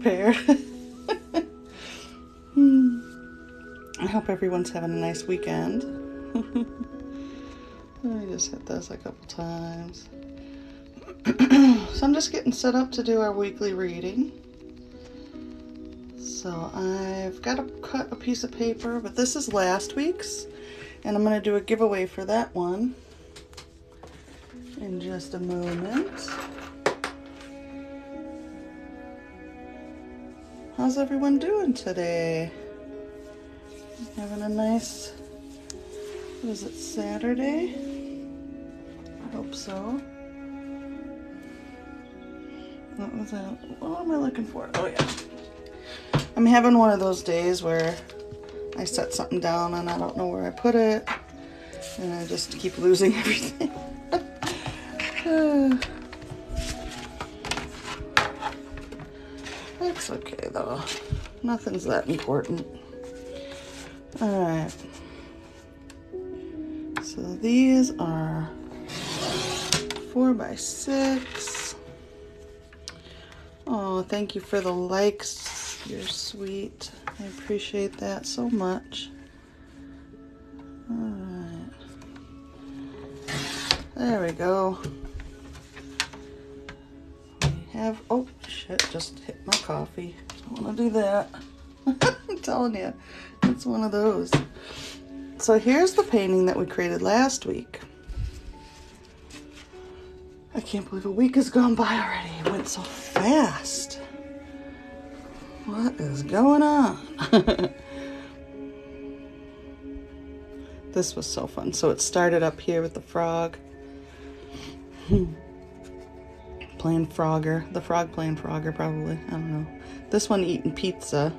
prepared. I hope everyone's having a nice weekend. Let me just hit this a couple times. So I'm just getting set up to do our weekly reading. So I've got to cut a piece of paper, but this is last week's, and I'm going to do a giveaway for that one in just a moment. How's everyone doing today? Having a nice, what is it, Saturday? I hope so. What was that? What am I looking for? Oh yeah. I'm having one of those days where I set something down and I don't know where I put it, and I just keep losing everything. That's okay though. Nothing's that important. Alright. So these are 4x6. Oh, thank you for the likes. You're sweet. I appreciate that so much. Alright. There we go. We have, oh shit, just hit my coffee. I want to do that. I'm telling you, it's one of those. So here's the painting that we created last week. I can't believe a week has gone by already. It went so fast. What is going on? This was so fun. So it started up here with the frog. Playing Frogger. The frog playing Frogger, probably. I don't know. This one eating pizza.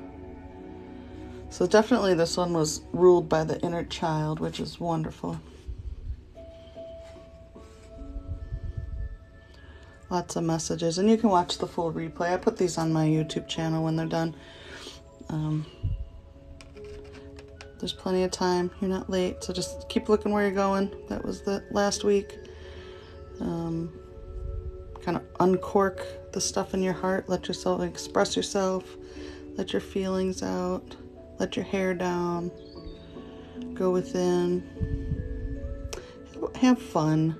So definitely this one was ruled by the inner child, which is wonderful. Lots of messages. And you can watch the full replay. I put these on my YouTube channel when they're done. There's plenty of time. You're not late. So just keep looking where you're going. That was the last week. Kind of uncork the stuff in your heart. Let yourself express yourself. Let your feelings out. Let your hair down. Go within. Have fun.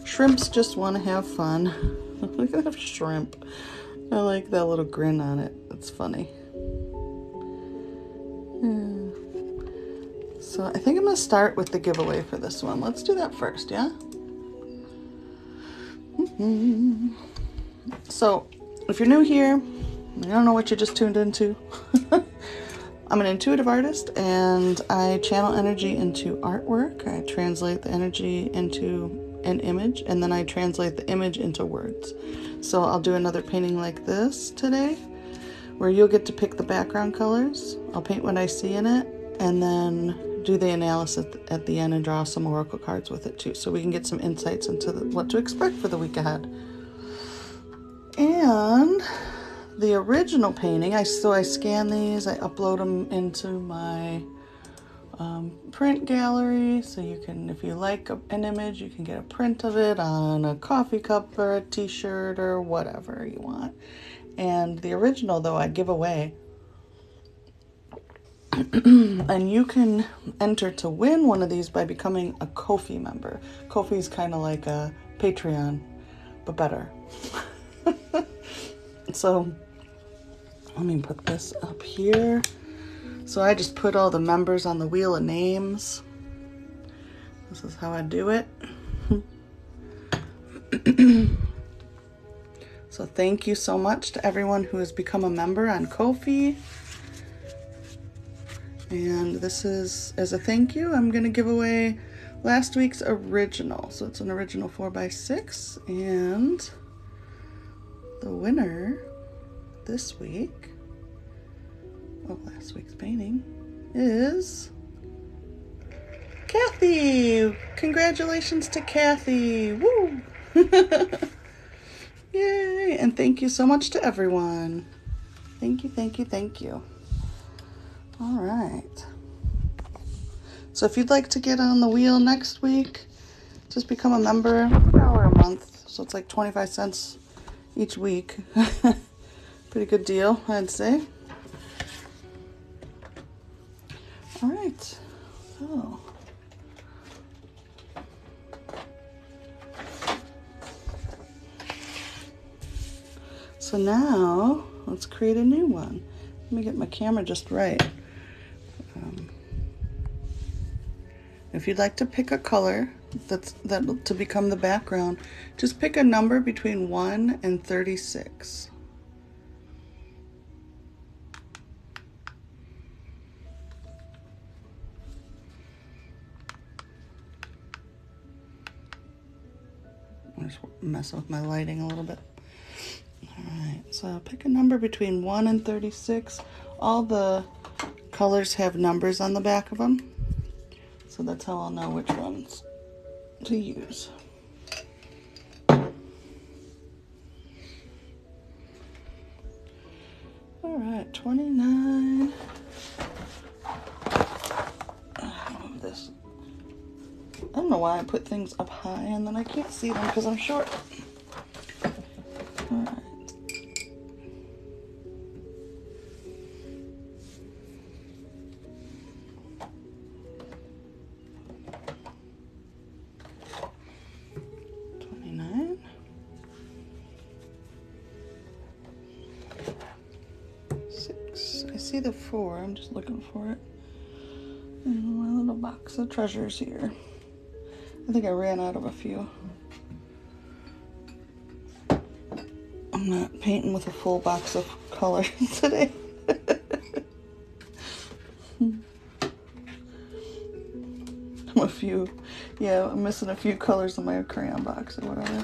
Shrimps just want to have fun. Look at that shrimp. I like that little grin on it. It's funny. Yeah. So I think I'm going to start with the giveaway for this one. Let's do that first, yeah? So if you're new here, you don't know what you just tuned into. I'm an intuitive artist and I channel energy into artwork. I translate the energy into an image and then I translate the image into words. So I'll do another painting like this today where you'll get to pick the background colors. I'll paint what I see in it and then do the analysis at the end and draw some oracle cards with it too, so we can get some insights into what to expect for the week ahead. And the original painting, I scan these, I upload them into my print gallery, so you can, if you like an image, you can get a print of it on a coffee cup or a t-shirt or whatever you want. And the original, though, I give away. And you can enter to win one of these by becoming a Ko-fi member. Ko-fi is kind of like a Patreon, but better. So let me put this up here. So I just put all the members on the wheel of names. This is how I do it. So thank you so much to everyone who has become a member on Ko-fi. And this is, as a thank you, I'm going to give away last week's original. So it's an original 4x6. And the winner this week of last week's painting is Kathy. Congratulations to Kathy. Woo! Yay! And thank you so much to everyone. Thank you, thank you, thank you. All right. So if you'd like to get on the wheel next week, just become a member. $1 a month. So it's like 25 cents each week. Pretty good deal, I'd say. All right, so now let's create a new one. Let me get my camera just right. If you'd like to pick a color that to become the background, just pick a number between 1 and 36. I'm just messing with my lighting a little bit. Alright, so pick a number between 1 and 36. All the colors have numbers on the back of them, so that's how I'll know which ones to use. Alright, 29. Move this. I don't know why I put things up high and then I can't see them because I'm short. Alright. I see the 4, I'm just looking for it in my little box of treasures here. I think I ran out of a few. I'm not painting with a full box of color today. I'm missing a few colors in my crayon box or whatever.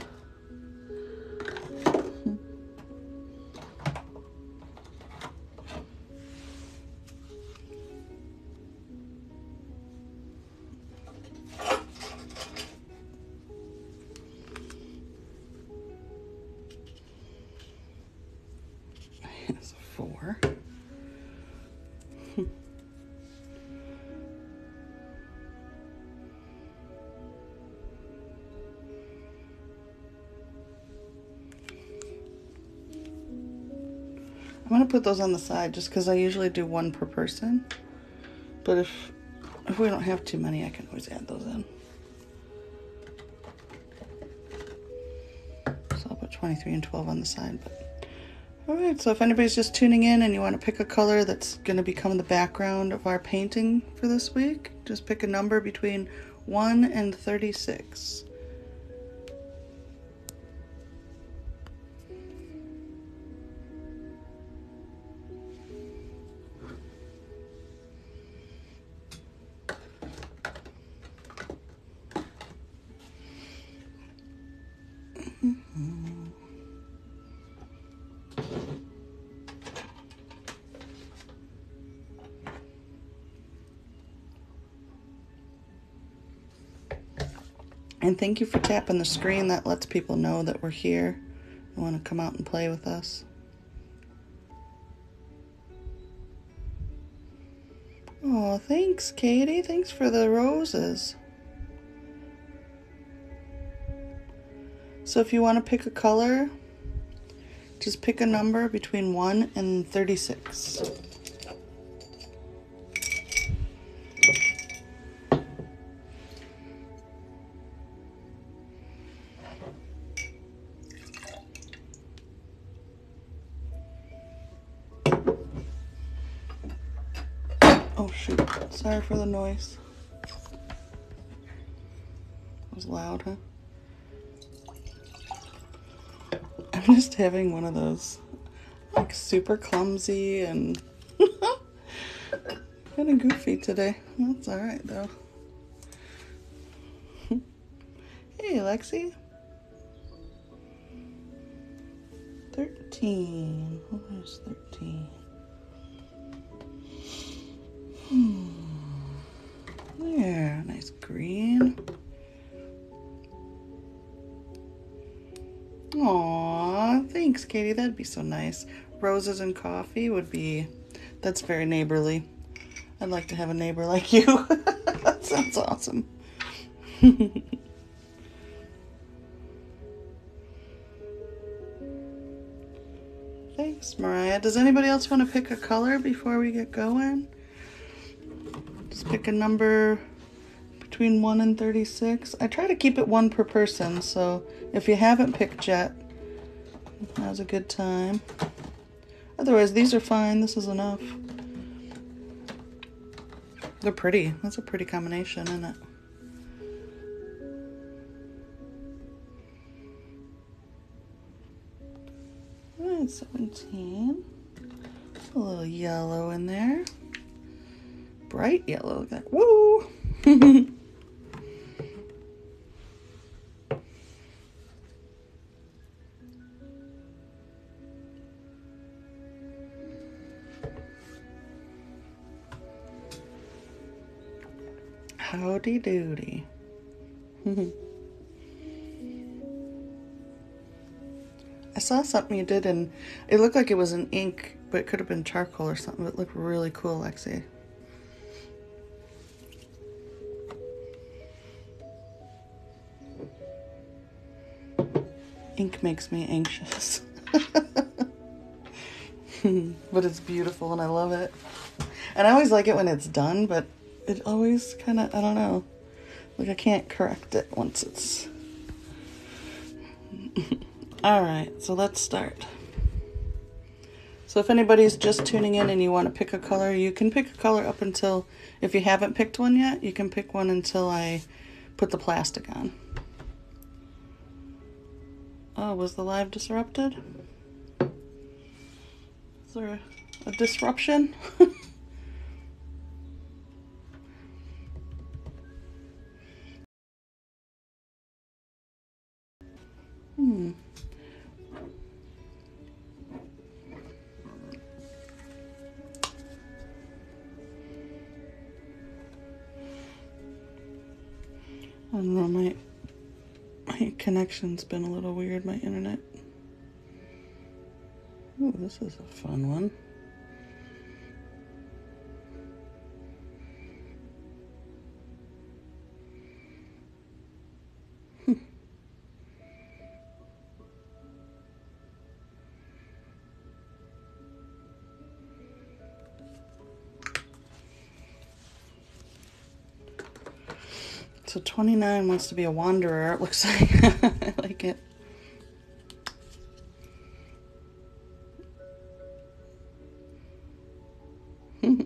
It's a 4. I'm going to put those on the side just because I usually do 1 per person. But if we don't have too many, I can always add those in. So I'll put 23 and 12 on the side. But alright, so if anybody's just tuning in and you want to pick a color that's going to become the background of our painting for this week, just pick a number between 1 and 36. And thank you for tapping the screen. That lets people know that we're here and want to come out and play with us. Oh, thanks, Katie. Thanks for the roses. So if you want to pick a color, just pick a number between 1 and 36. Oh shoot, sorry for the noise. It was loud, huh? I'm just having one of those, like, super clumsy and kind of goofy today. That's alright though. Hey, Lexi. 13. Where's 13? There, nice green. Aw, thanks, Katie. That'd be so nice. Roses and coffee would be, that's very neighborly. I'd like to have a neighbor like you. That sounds awesome. Thanks. Thanks, Mariah. Does anybody else want to pick a color before we get going? Just pick a number between 1 and 36. I try to keep it 1 per person, so if you haven't picked yet, now's a good time. Otherwise, these are fine. This is enough. They're pretty. That's a pretty combination, isn't it? All right, 17. A little yellow in there. Bright yellow. Like, woo! Howdy doody. I saw something you did and it looked like it was an ink, but it could have been charcoal or something. It looked really cool, Lexi. Ink makes me anxious. But it's beautiful and I love it. And I always like it when it's done, but it always kind of, I don't know, like I can't correct it once it's... All right, so let's start. So if anybody's just tuning in and you want to pick a color, you can pick a color up until, if you haven't picked one yet, you can pick one until I put the plastic on. Oh, was the live disrupted? Is there a disruption? I don't know, my connection's been a little weird, my internet. Ooh, this is a fun one. So 29 wants to be a wanderer, it looks like. I like it.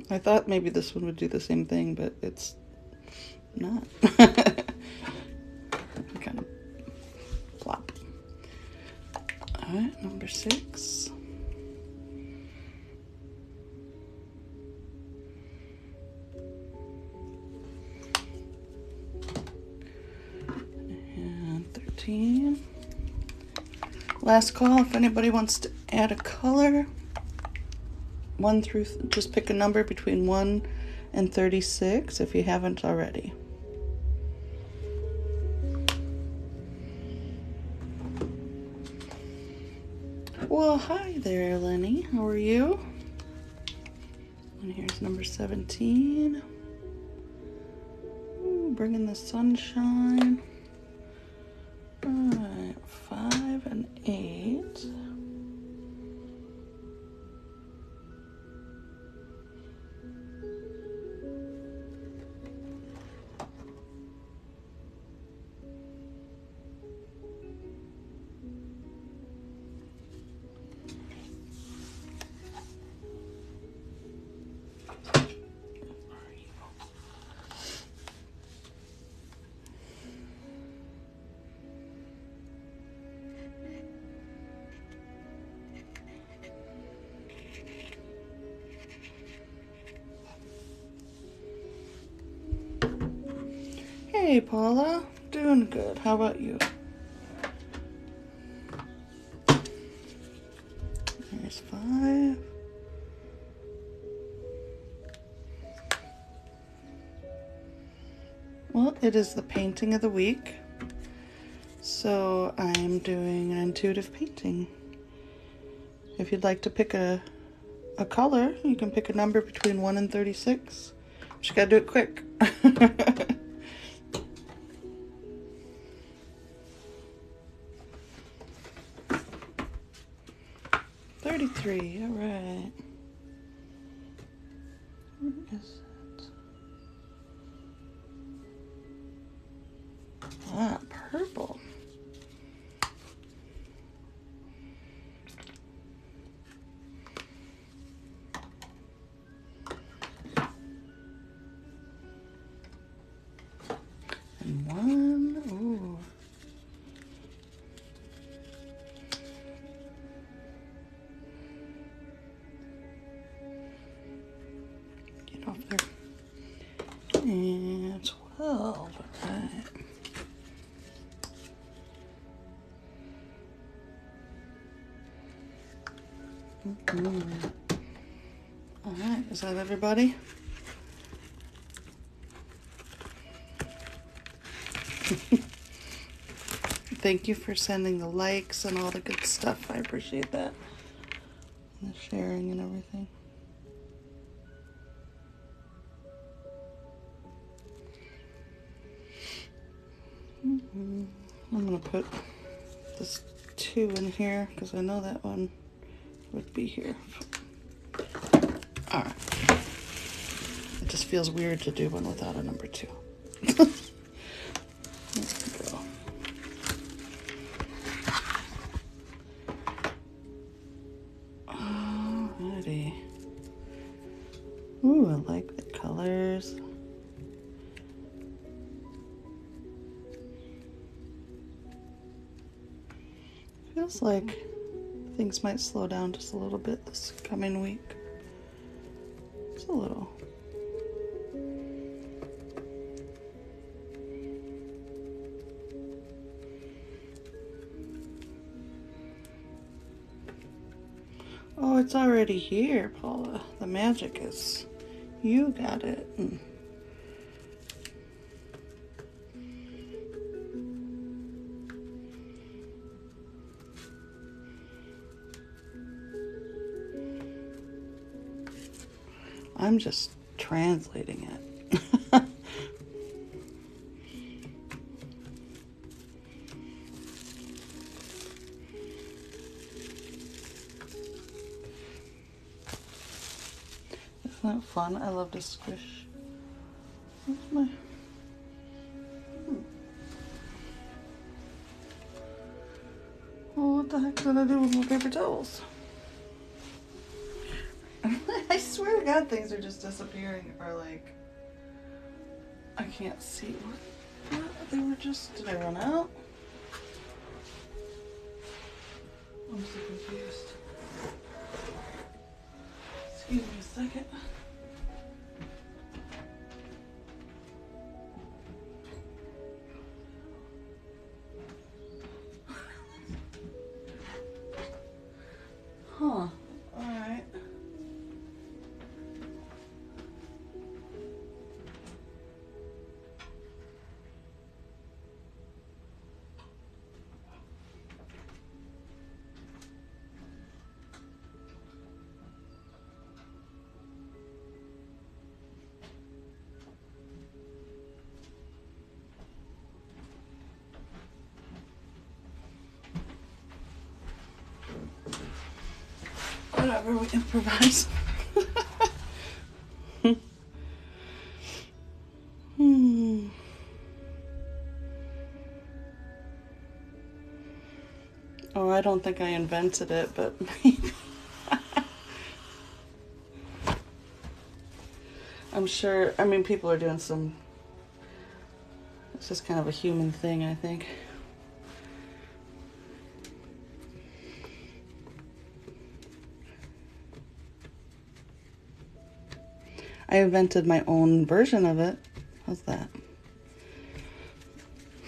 I thought maybe this one would do the same thing, but it's not. Kind of plop. All right, number 6. And 13. Last call if anybody wants to add a color. 1 through, just pick a number between 1 and 36 if you haven't already. Well, hi there, Lenny. How are you? And here's number 17. Ooh, bringing the sunshine. All right, 5 and 8. Hey, Paula. Doing good. How about you? There's 5. Well, it is the painting of the week. So I'm doing an intuitive painting. If you'd like to pick a color, you can pick a number between 1 and 36. But you gotta do it quick. 33. 3. All right. Where is it? Ah, purple. And 1. Ooh. Get off there. And 12. All right. All right, is that everybody? Thank you for sending the likes and all the good stuff. I appreciate that. And the sharing and everything. I'm going to put this 2 in here because I know that one would be here. Alright. It just feels weird to do one without a number 2. There we go. Alrighty. Ooh, I like the colors. Feels like things might slow down just a little bit this coming week. Just a little. Oh, it's already here, Paula. The magic is, you got it. I'm just translating it. Isn't that fun? I love to squish. Where's my... Well, what the heck did I do with my paper towels? I swear to God, things are just disappearing, or like, I can't see what they were just, did I run out? I'm so confused. Excuse me a second. Huh, alright. Whatever, we improvise. Oh, I don't think I invented it, but maybe. I'm sure, I mean, people are doing some, it's just kind of a human thing, I think. I invented my own version of it. How's that?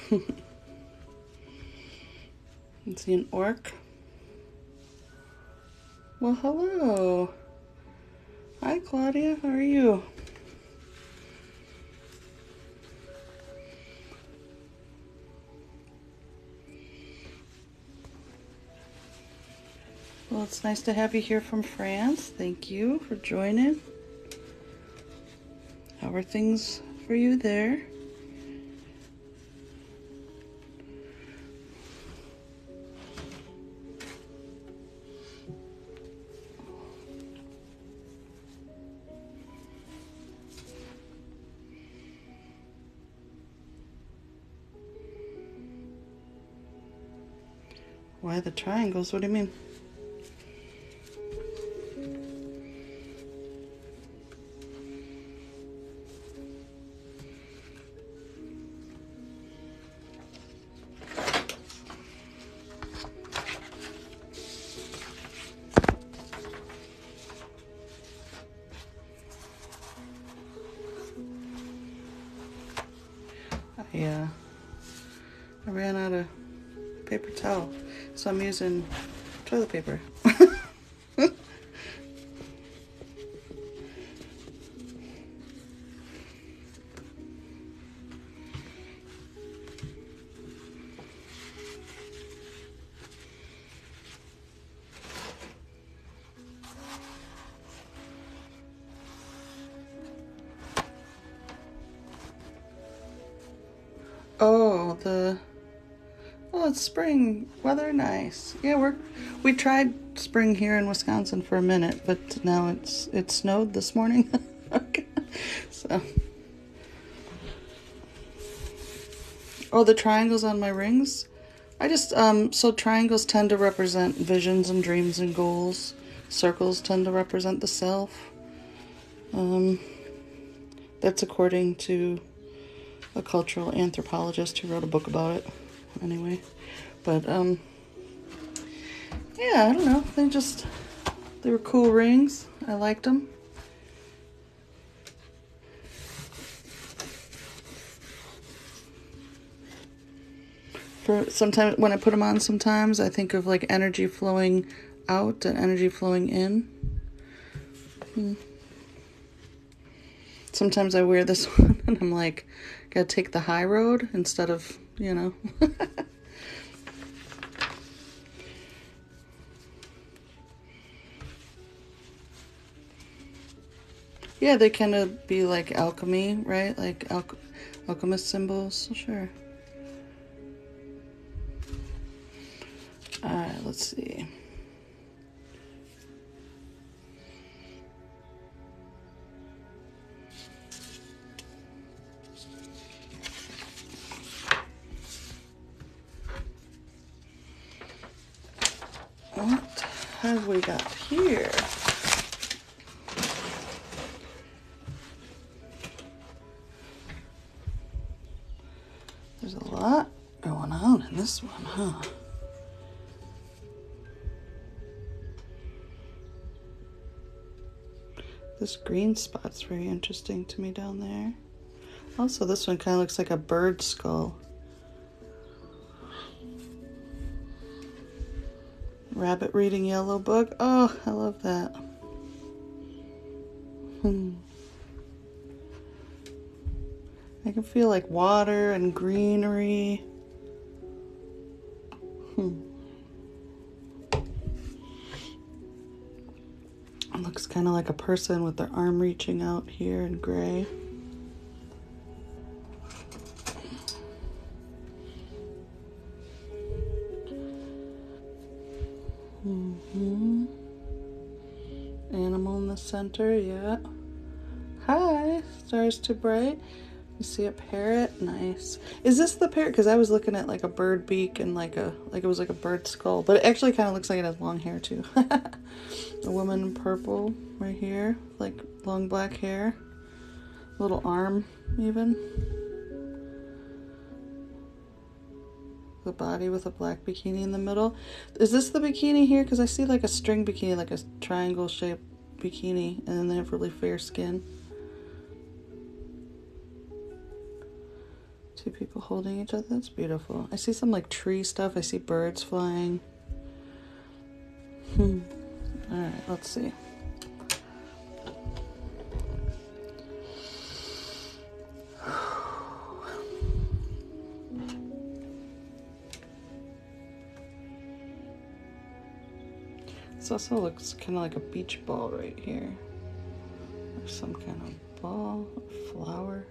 You see an orc? Well, hello. Hi, Claudia. How are you? Well, it's nice to have you here from France. Thank you for joining. How are things for you there? Why the triangles? What do you mean? I ran out of paper towel, so I'm using toilet paper. Oh, it's spring weather, nice. Yeah, we tried spring here in Wisconsin for a minute, but now it snowed this morning. Okay. So, oh, the triangles on my rings. I just so triangles tend to represent visions and dreams and goals. Circles tend to represent the self. That's according to a cultural anthropologist who wrote a book about it. Anyway, but yeah, I don't know. They were cool rings. I liked them. Sometimes when I put them on, sometimes I think of like energy flowing out and energy flowing in. Sometimes I wear this one and I'm like, gotta take the high road instead of, you know. Yeah, they kind of be like alchemy, right? Like alchemist symbols, sure. Alright, let's see. What have we got here? There's a lot going on in this one, huh? This green spot's very interesting to me down there. Also, this one kind of looks like a bird skull. Rabbit reading yellow book. Oh, I love that. I can feel like water and greenery. It looks kind of like a person with their arm reaching out here in gray. Animal in the center, yeah. Hi, stars too bright. You see a parrot? Nice. Is this the parrot? Because I was looking at like a bird beak and like it was like a bird skull, but it actually kind of looks like it has long hair too. A woman in purple right here, like long black hair, little arm even. The body with a black bikini in the middle. Is this the bikini here? Because I see like a string bikini, like a triangle shaped bikini, and then they have really fair skin. Two people holding each other. That's beautiful. I see some like tree stuff. I see birds flying. Alright, let's see. This also looks kind of like a beach ball right here. Or some kind of ball, a flower.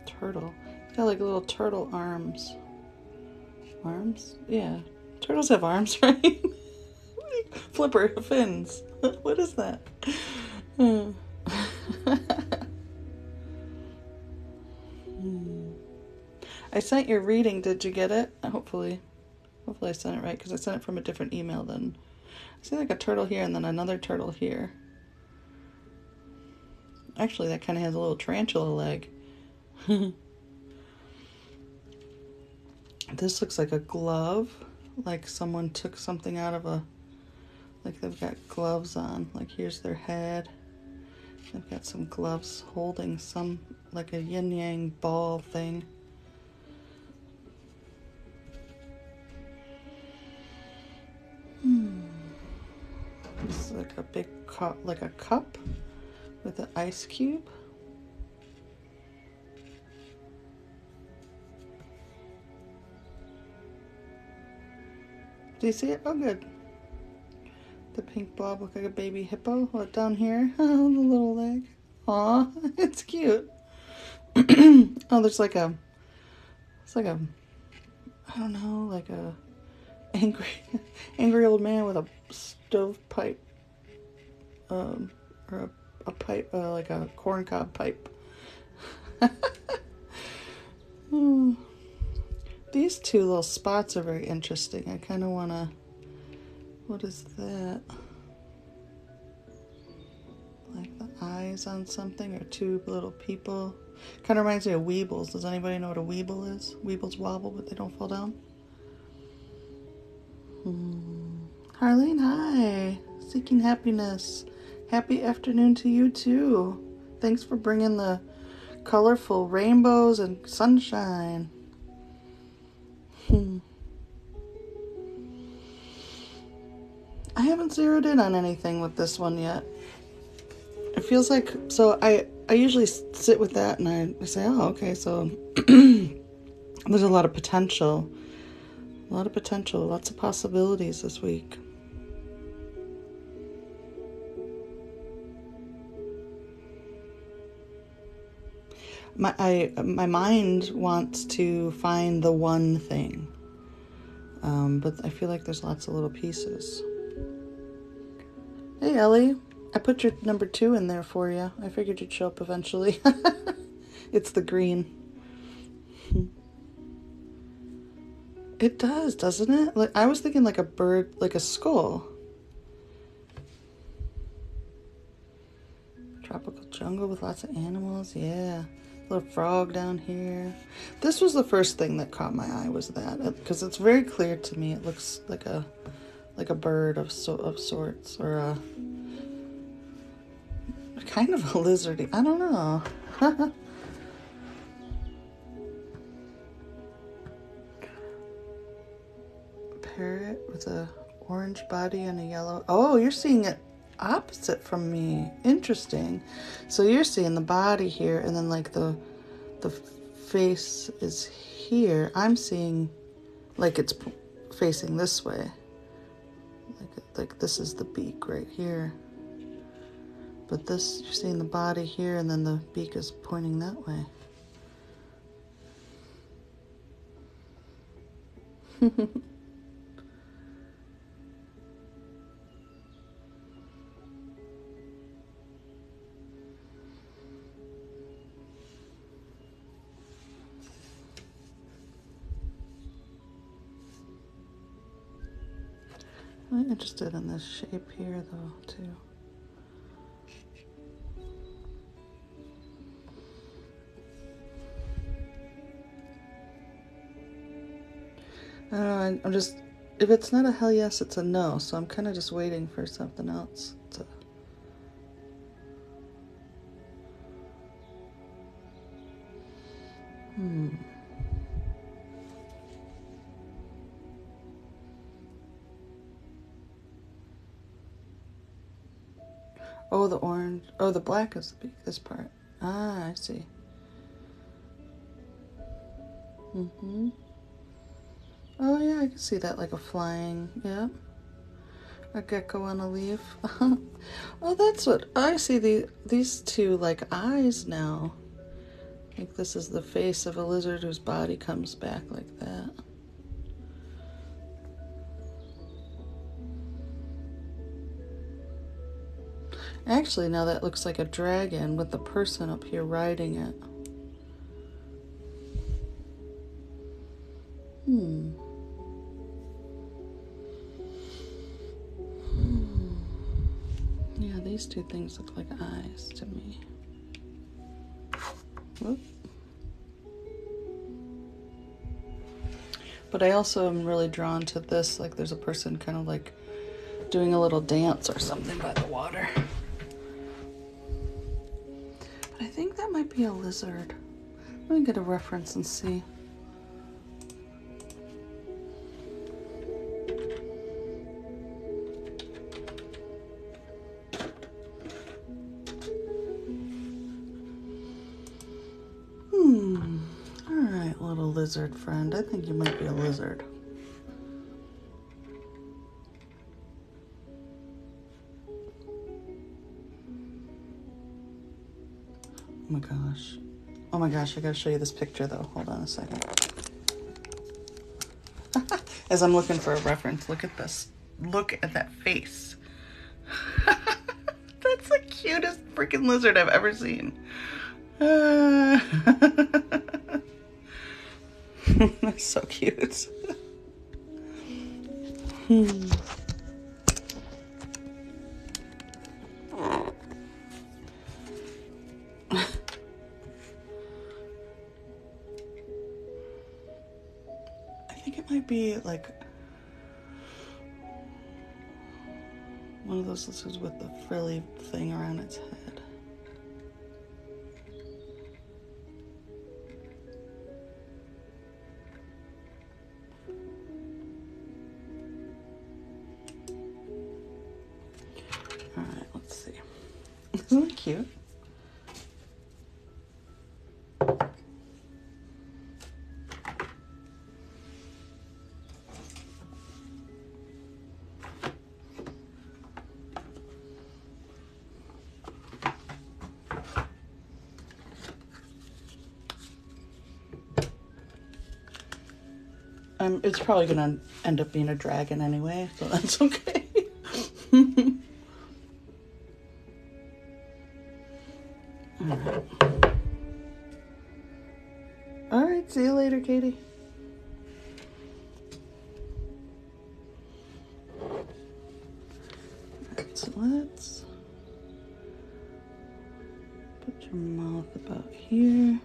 Turtle. It's got like little turtle arms. Arms? Yeah. Turtles have arms, right? Flipper fins. What is that? I sent your reading. Did you get it? Hopefully I sent it right, because I sent it from a different email than... I see like a turtle here and then another turtle here. Actually, that kind of has a little tarantula leg. This looks like a glove. Like someone took something out of a... Like they've got gloves on. Like here's their head. They've got some gloves holding some... Like a yin-yang ball thing. This is like a big cup, like a cup with an ice cube. Do you see it? Oh, good. The pink blob look like a baby hippo. What, down here? Oh, the little leg. Aw, it's cute. Oh, there's like a... It's like a... I don't know, like a... Angry old man with a stovepipe, or a pipe, like a corncob pipe. These two little spots are very interesting. I kind of want to... What is that? Like the eyes on something, or two little people. Kind of reminds me of Weebles. Does anybody know what a Weeble is? Weebles wobble, but they don't fall down. Harleen, hi. Seeking happiness. Happy afternoon to you too. Thanks for bringing the colorful rainbows and sunshine. I haven't zeroed in on anything with this one yet. It feels like, so I usually sit with that and I say, oh, okay, so there's a lot of potential. A lot of potential, lots of possibilities this week. My mind wants to find the one thing, but I feel like there's lots of little pieces. Hey Ellie, I put your number 2 in there for you. I figured you'd show up eventually. It's the green. It does, doesn't it? Like I was thinking like a bird, like a skull. Tropical jungle with lots of animals, yeah. Little frog down here. This was the first thing that caught my eye, was that, because it's very clear to me. It looks like a bird of sorts, or a kind of a lizardy. I don't know. Parrot with a orange body and a yellow. Oh, you're seeing it opposite from me. Interesting. So you're seeing the body here, and then like the face is here. I'm seeing like it's facing this way. Like this is the beak right here. But this, you're seeing the body here, and then the beak is pointing that way. I'm interested in this shape here, though, too. I don't know, I'm just, if it's not a hell yes, it's a no, so I'm kind of just waiting for something else to... Oh, the orange. Oh, the black is the beak, this part. Ah, I see. Oh, yeah, I can see that, like a flying, yeah. A gecko on a leaf. Oh, that's what, I see these two, like, eyes now. I think this is the face of a lizard whose body comes back like that. Actually, now that looks like a dragon with the person up here riding it. these two things look like eyes to me. Whoop. But I also am really drawn to this, like there's a person kind of like doing a little dance or something by the water. But I think that might be a lizard. Let me get a reference and see. Alright, little lizard friend. I think you might be a lizard. Oh my gosh. Oh my gosh, I gotta show you this picture though. Hold on a second. As I'm looking for a reference, look at this. Look at that face. That's the cutest freaking lizard I've ever seen. That's so cute. I think it might be like one of those lizards with the frilly thing around its head. Alright, let's see. Isn't that cute? It's probably gonna end up being a dragon anyway, so that's okay. All right, see you later, Katie. Alright, so let's put your mouth about here.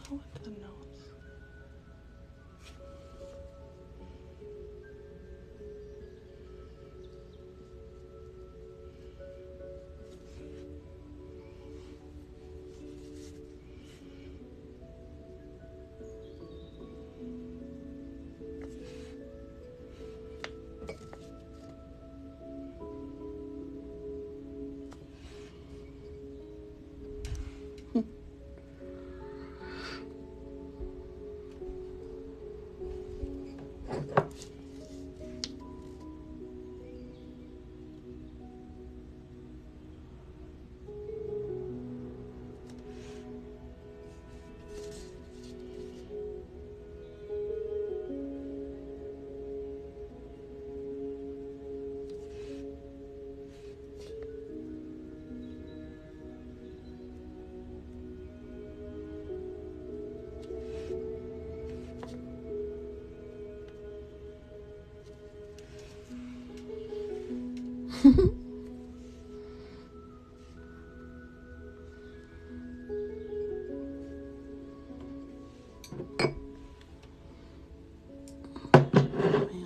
With the nose.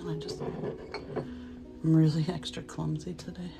Man, I'm really extra clumsy today.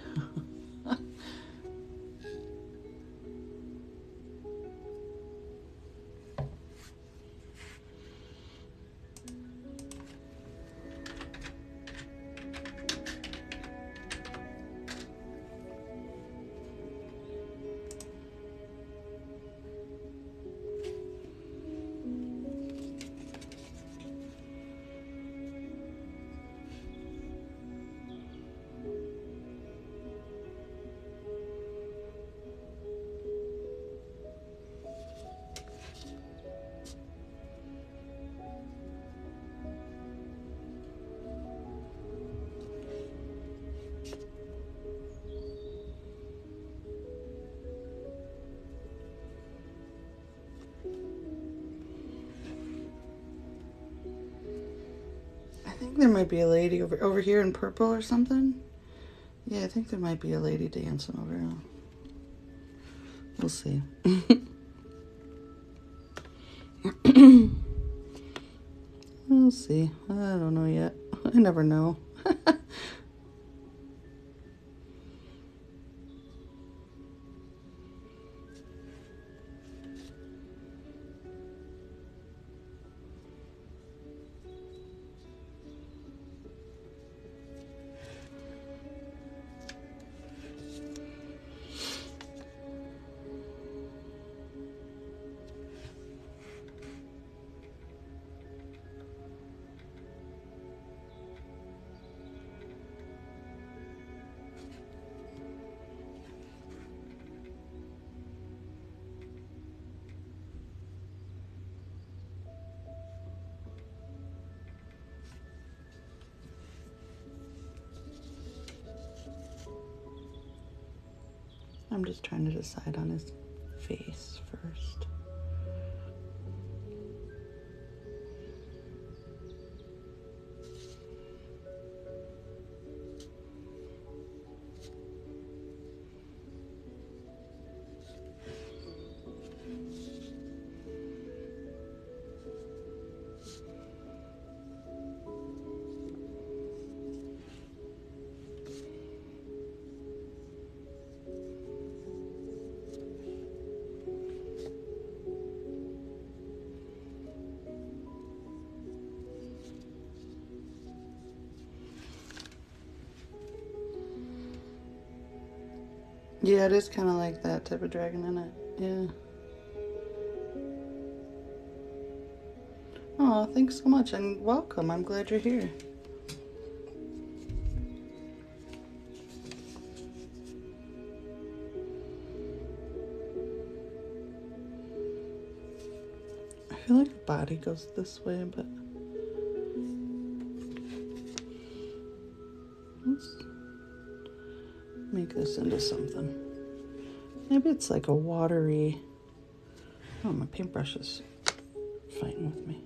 think there might be a lady over here in purple or something. Yeah, I think there might be a lady dancing over here. We'll see. We'll see. I don't know yet. I never know. I'm just trying to decide on his face first. Yeah, it is kind of like that type of dragon, isn't it? Yeah. Oh, thanks so much and welcome. I'm glad you're here. I feel like the body goes this way, but let's make this into something. Maybe it's like a watery... Oh, my paintbrush is fighting with me.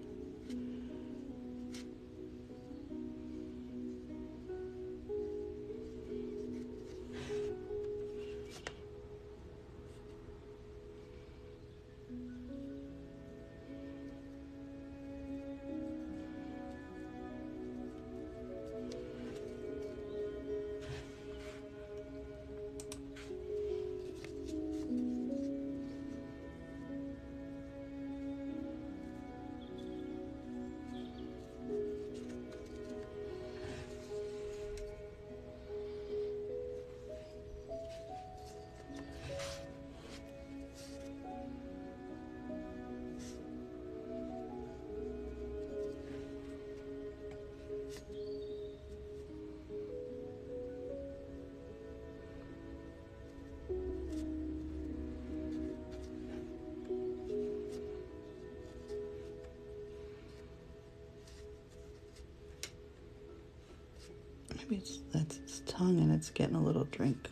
Maybe that's its tongue and it's getting a little drink.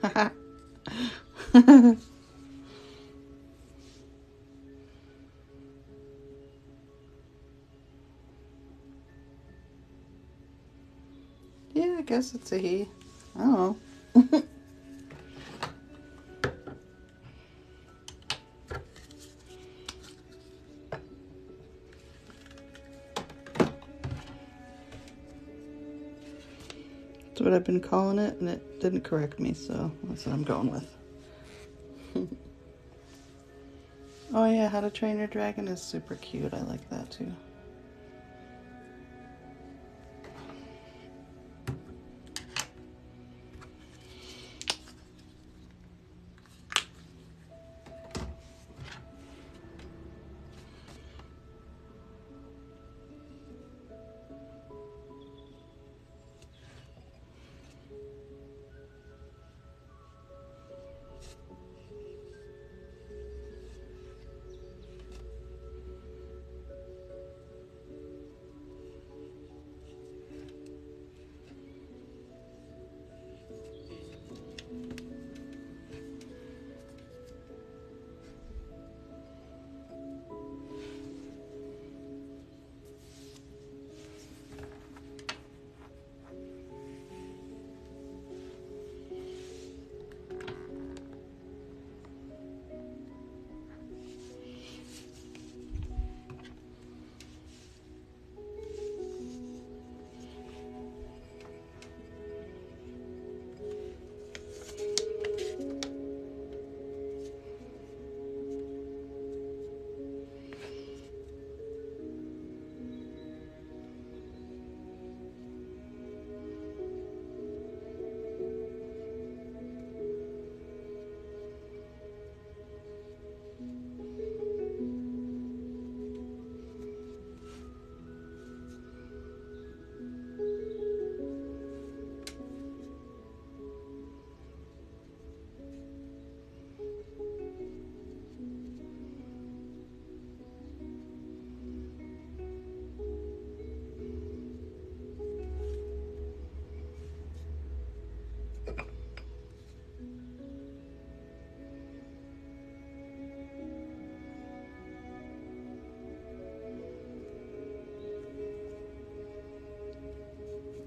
Yeah, I guess it's a he. I don't know. That's what I've been calling it, and it didn't correct me, so that's what I'm going with. Oh yeah, How to Train Your Dragon is super cute. I like that too.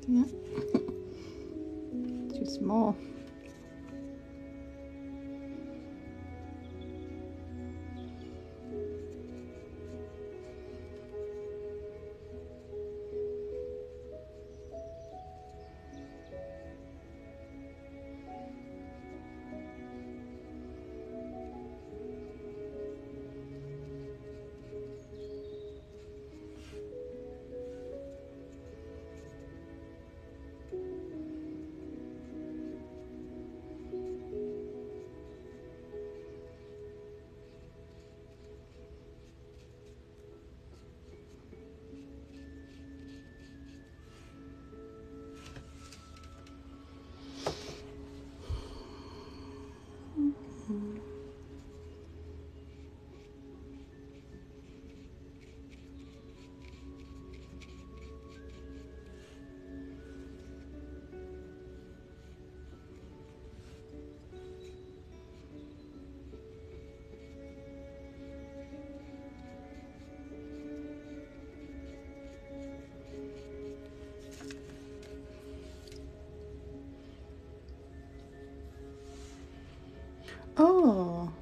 Yeah. Too small. Oh,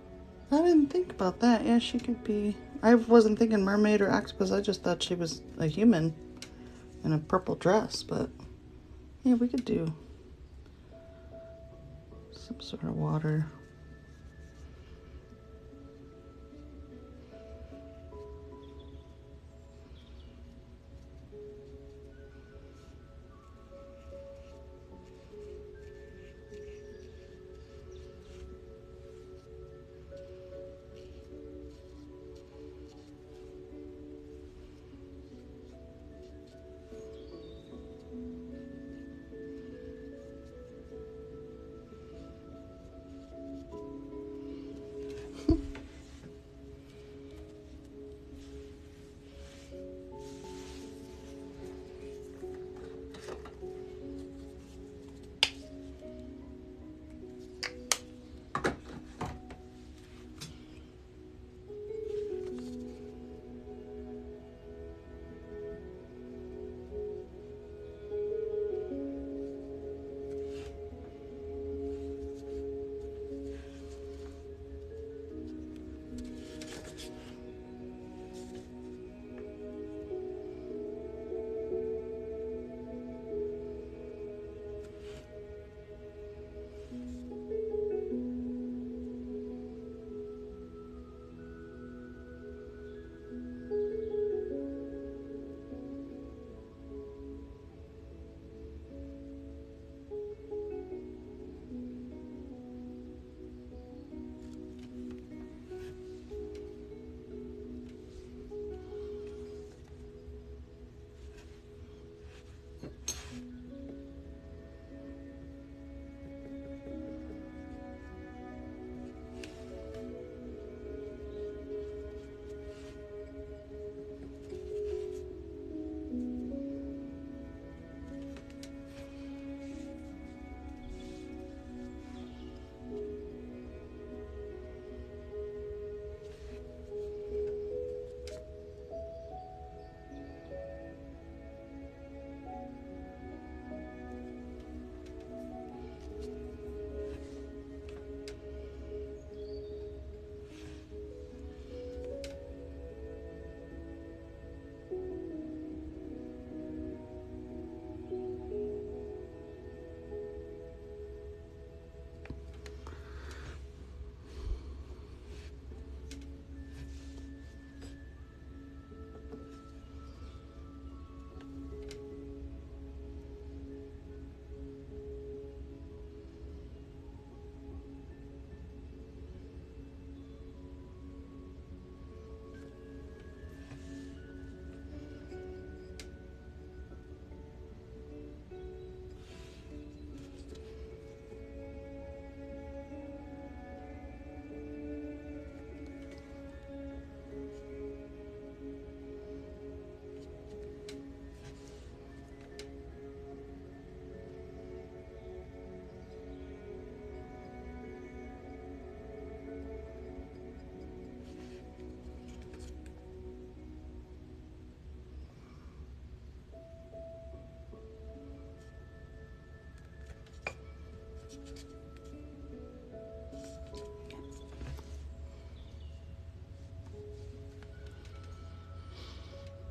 I didn't think about that. Yeah, she could be. I wasn't thinking mermaid or octopus. I just thought she was a human in a purple dress, but yeah, we could do some sort of water.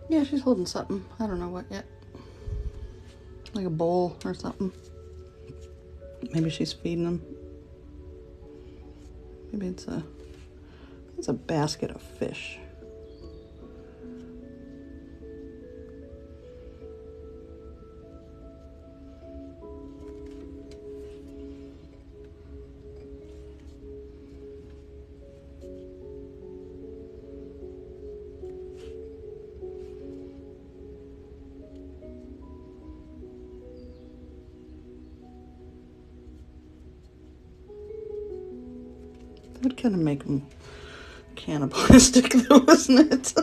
Yeah, she's holding something. I don't know what yet. Like a bowl or something. Maybe she's feeding them. Maybe it's a basket of fish. That would kind of make them cannibalistic though, isn't it?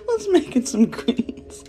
Let's make it some greens.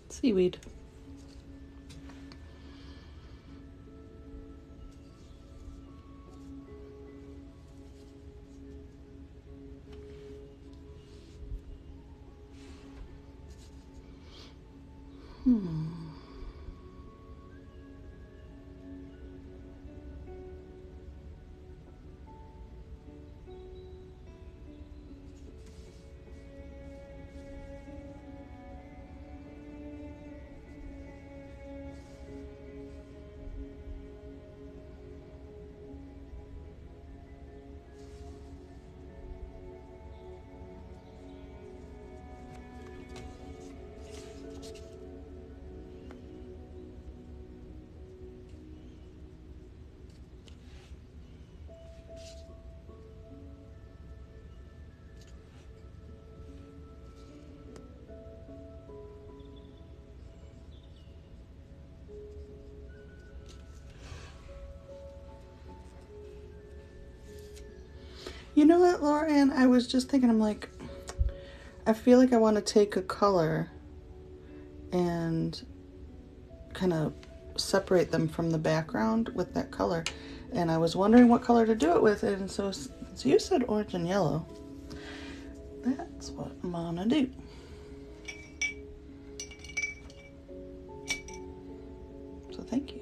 Seaweed. You know what, Laura Ann? I was just thinking, I'm like, I feel like I want to take a color and kind of separate them from the background with that color. And I was wondering what color to do it with. And so you said orange and yellow. That's what I'm gonna do. So thank you.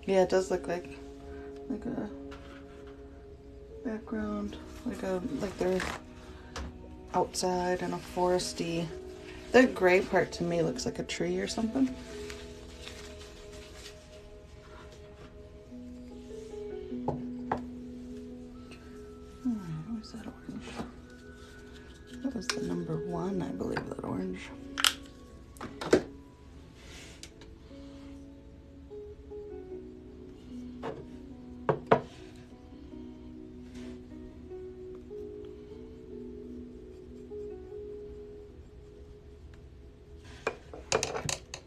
Yeah, it does look like a background, like they're outside in a foresty. The gray part to me looks like a tree or something. Where's that orange? That was the number 1, I believe, that orange.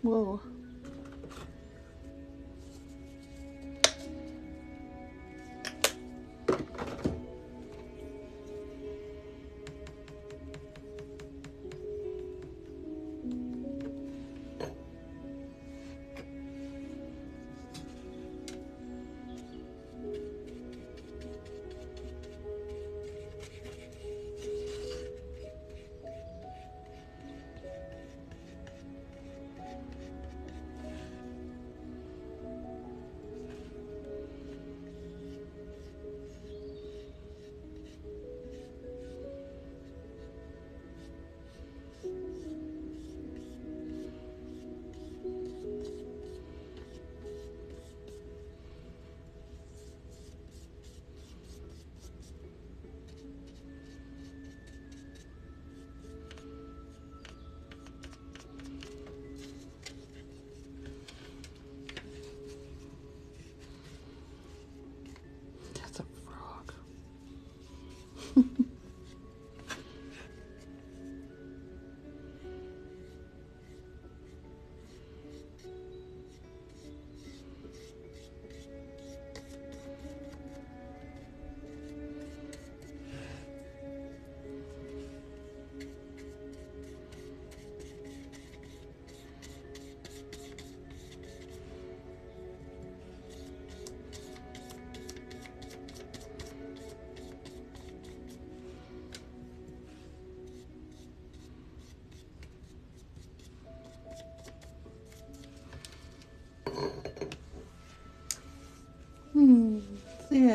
Whoa.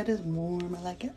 outside is warm. I like it.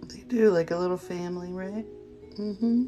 They do, like a little family, right? Mm-hmm.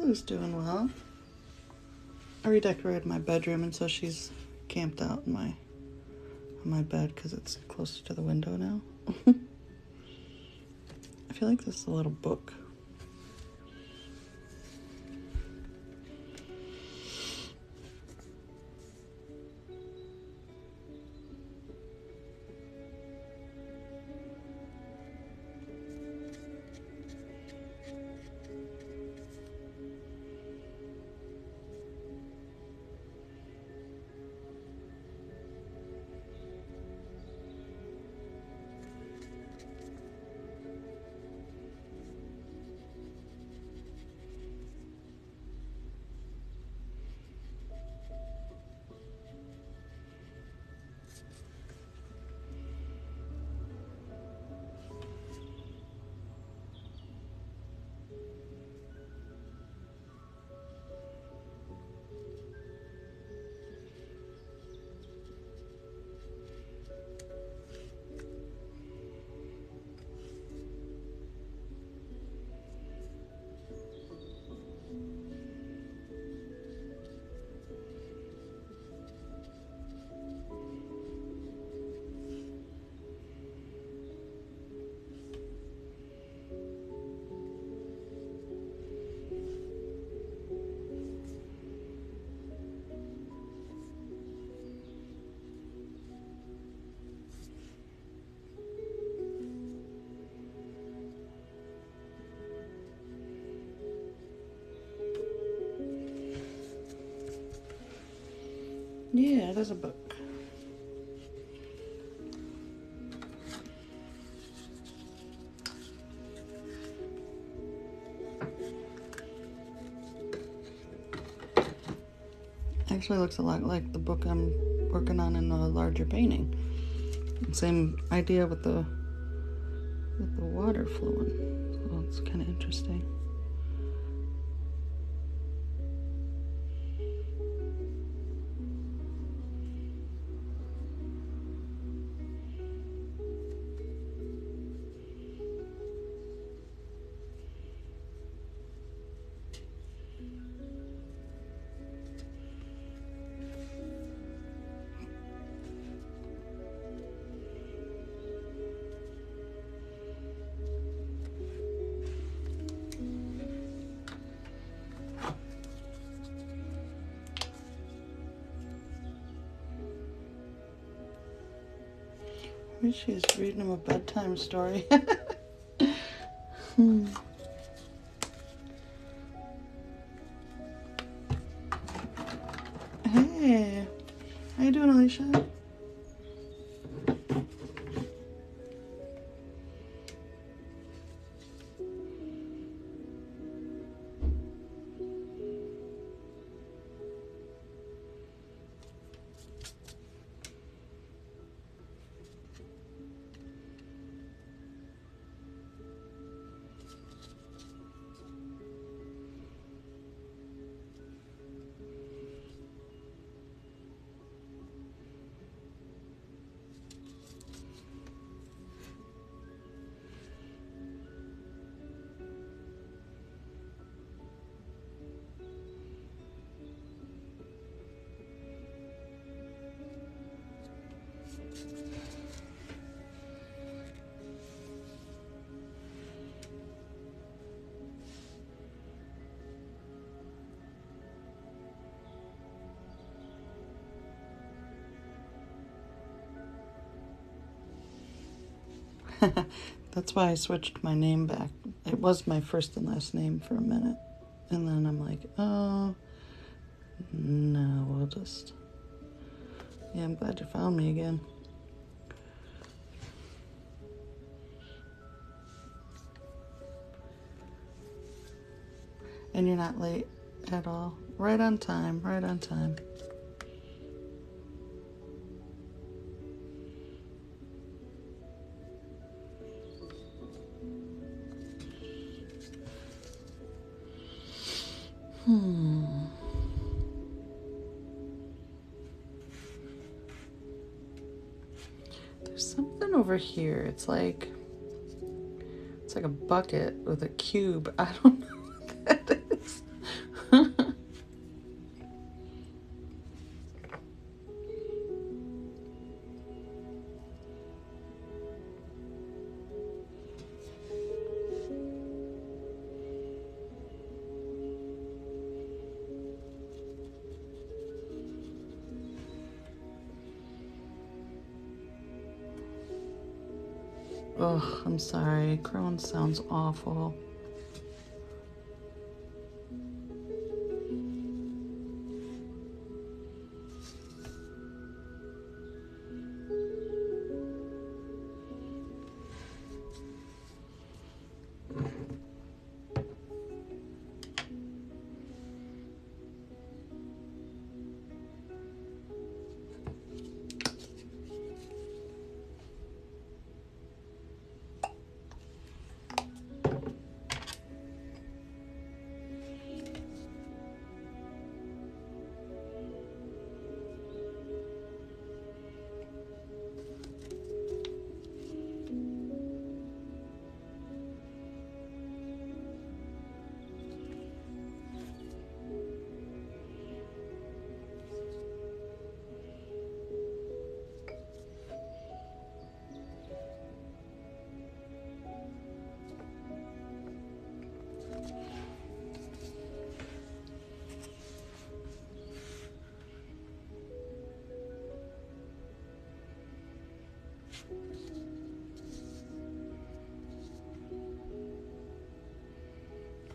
Lulu's doing well. I redecorated my bedroom, and so she's camped out in on my bed because it's closer to the window now. I feel like this is a little book. Yeah, it is a book. Actually looks a lot like the book I'm working on in a larger painting. Same idea with the water flowing. So it's kind of interesting. She's reading him a bedtime story. Hey, how you doing, Alicia? That's why I switched my name back. It was my first and last name for a minute. And then I'm like, oh, no, we'll just... Yeah, I'm glad you found me again. And you're not late at all. Right on time, right on time. There's something over here. It's like a bucket with a cube. I don't know what that is. Ugh, I'm sorry. Crohn's sounds awful.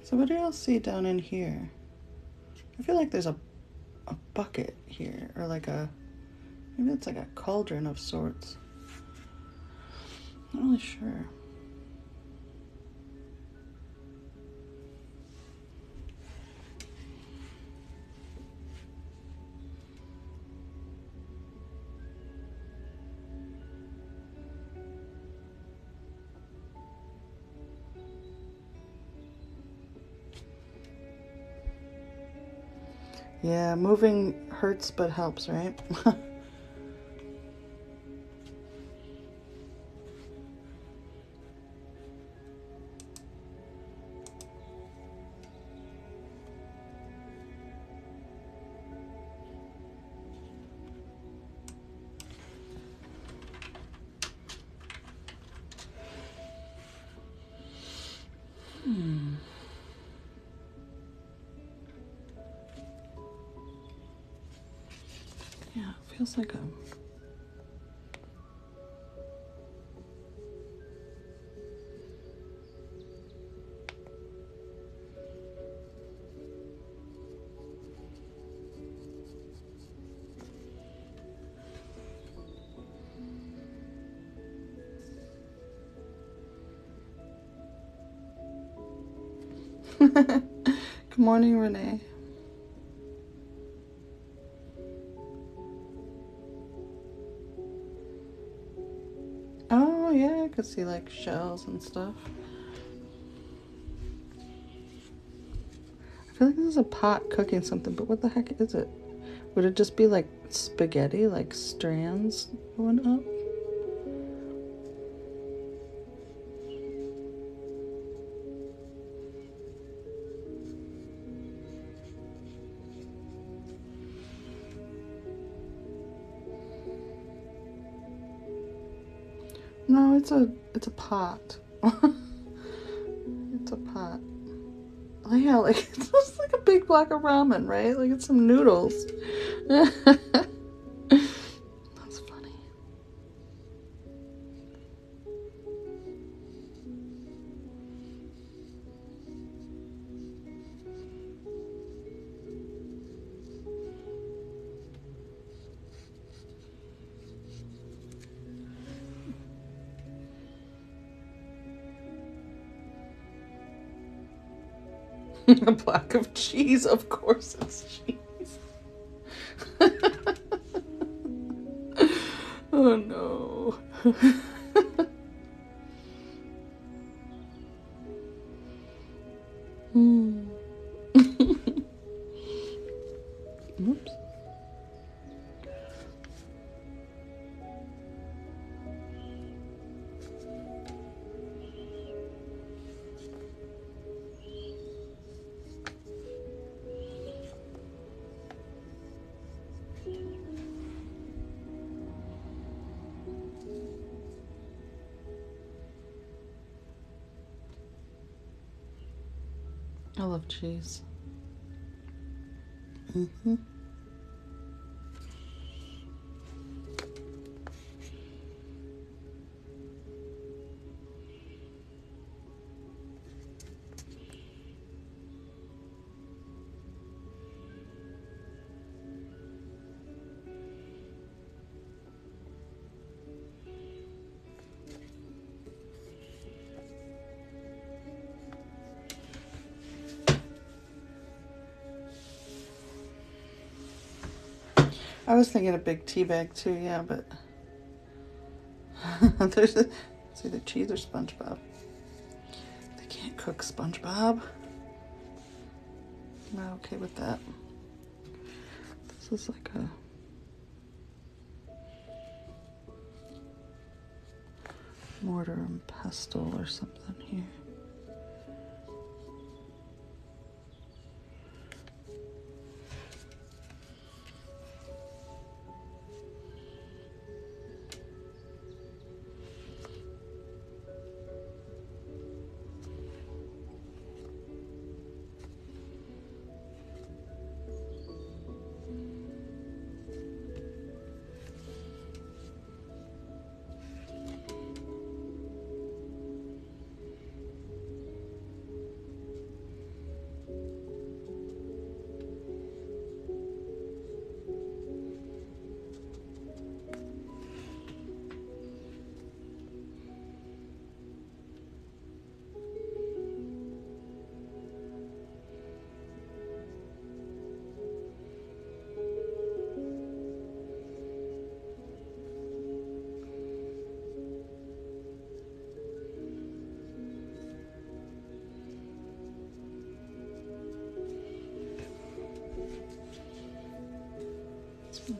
So what do y'all see down in here? I feel like there's a bucket here, or like maybe it's like a cauldron of sorts. Not really sure. Yeah, moving hurts but helps, right? Yeah, it feels like a... Good morning, Renee. Oh, yeah, I could see like shells and stuff. I feel like this is a pot cooking something, but what the heck is it? Would it just be like spaghetti, like strands going up? No, it's a pot. It's a pot. Oh yeah, like it's just like a big block of ramen, right? Like it's some noodles. That's funny. A block of cheese, of course it's cheese. Oh no. Oops. I love cheese. Mm-hmm. I was thinking a big tea bag too, yeah, but there's it's either cheese or SpongeBob. They can't cook SpongeBob. I'm not okay with that. This is like a mortar and pestle or something here.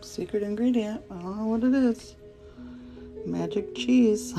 Secret ingredient. I don't know what it is. Magic cheese.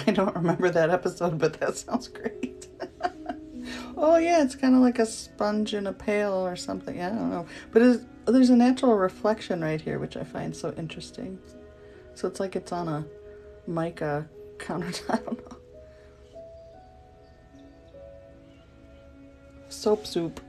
I don't remember that episode, but that sounds great. Oh yeah, it's kind of like a sponge in a pail or something. I don't know. But there's a natural reflection right here, which I find so interesting. So it's like it's on a mica countertop. I don't know. Soap soup.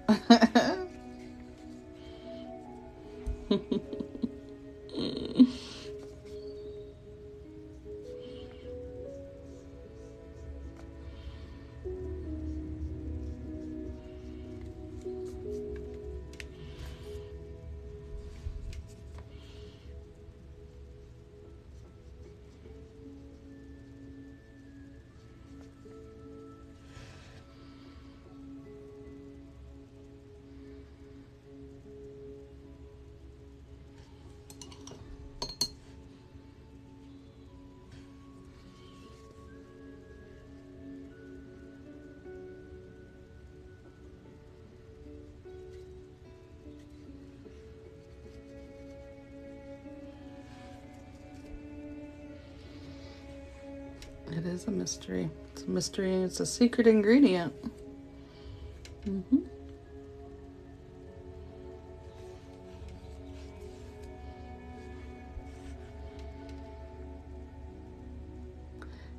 It is a mystery. It's a mystery. It's a secret ingredient.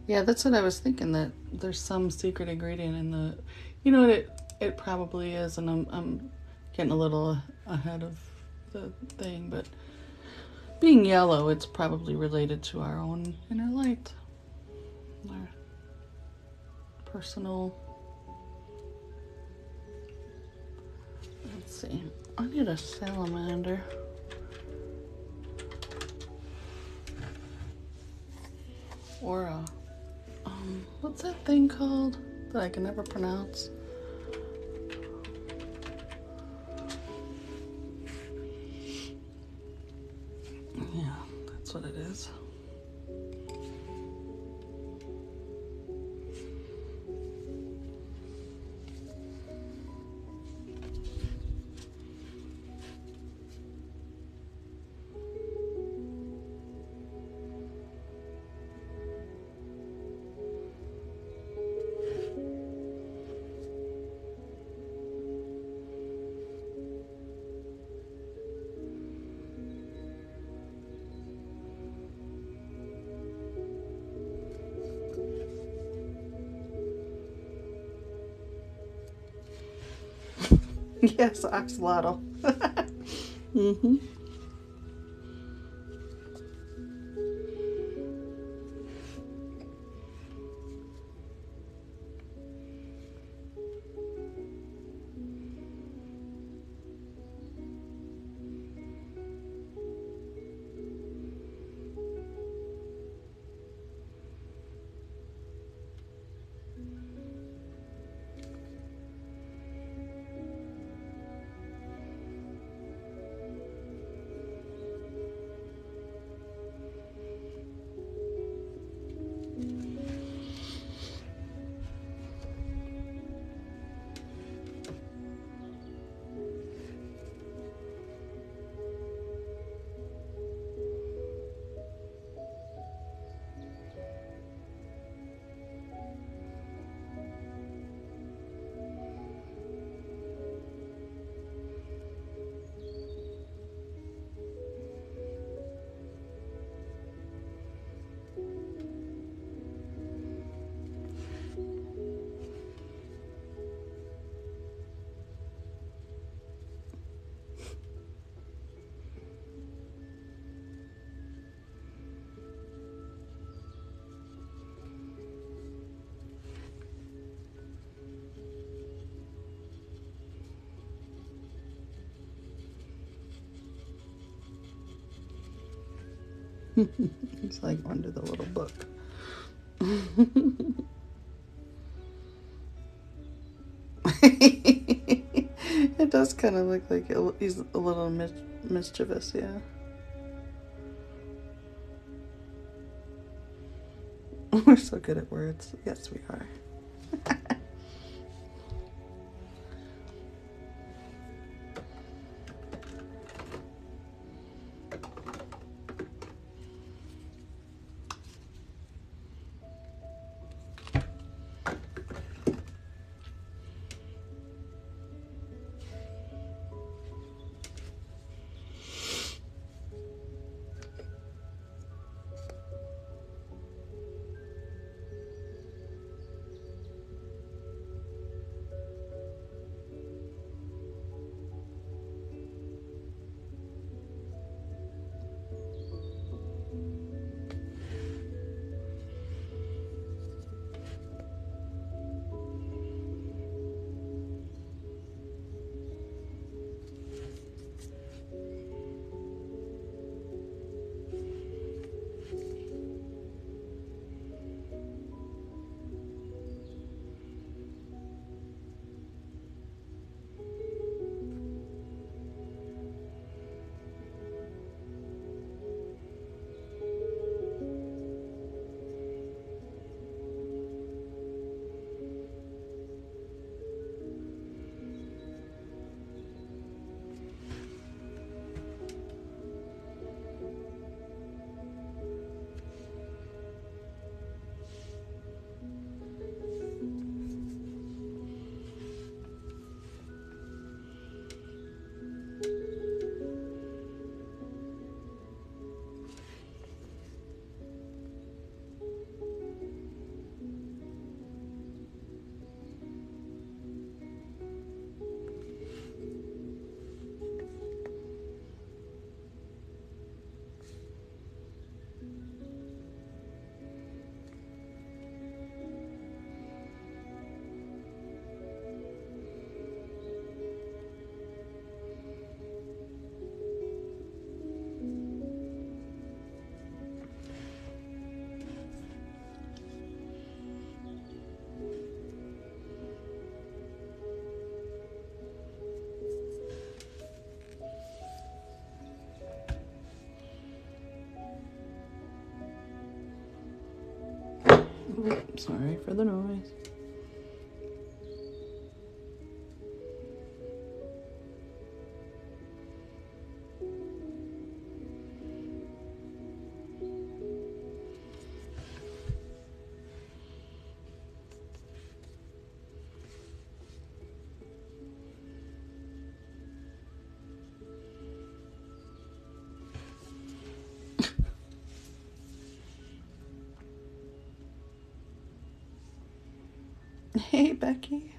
Yeah, that's what I was thinking, that there's some secret ingredient in the, you know what it probably is, and I'm getting a little ahead of the thing, but being yellow, it's probably related to our own inner light, our personal. Let's see. I need a salamander. Or a what's that thing called that I can never pronounce? Yeah, that's what it is. Yes, axolotl. Mm-hmm. It's like under the little book. It does kind of look like he's a little mischievous, yeah. We're so good at words. Yes, we are. Oops, sorry for the noise. Hey, Becky.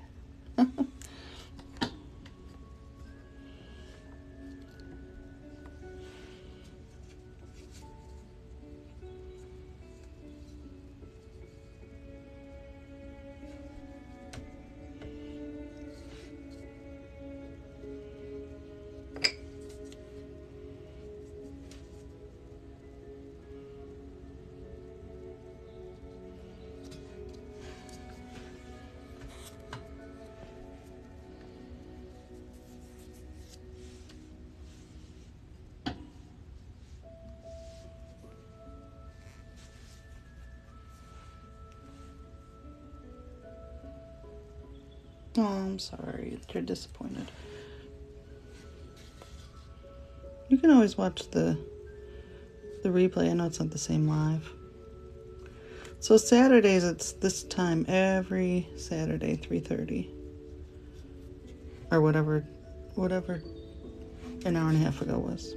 Oh, I'm sorry that you're disappointed. You can always watch the replay. I know it's not the same live. So Saturdays, it's this time every Saturday, 3:30. Or whatever an hour and a half ago was.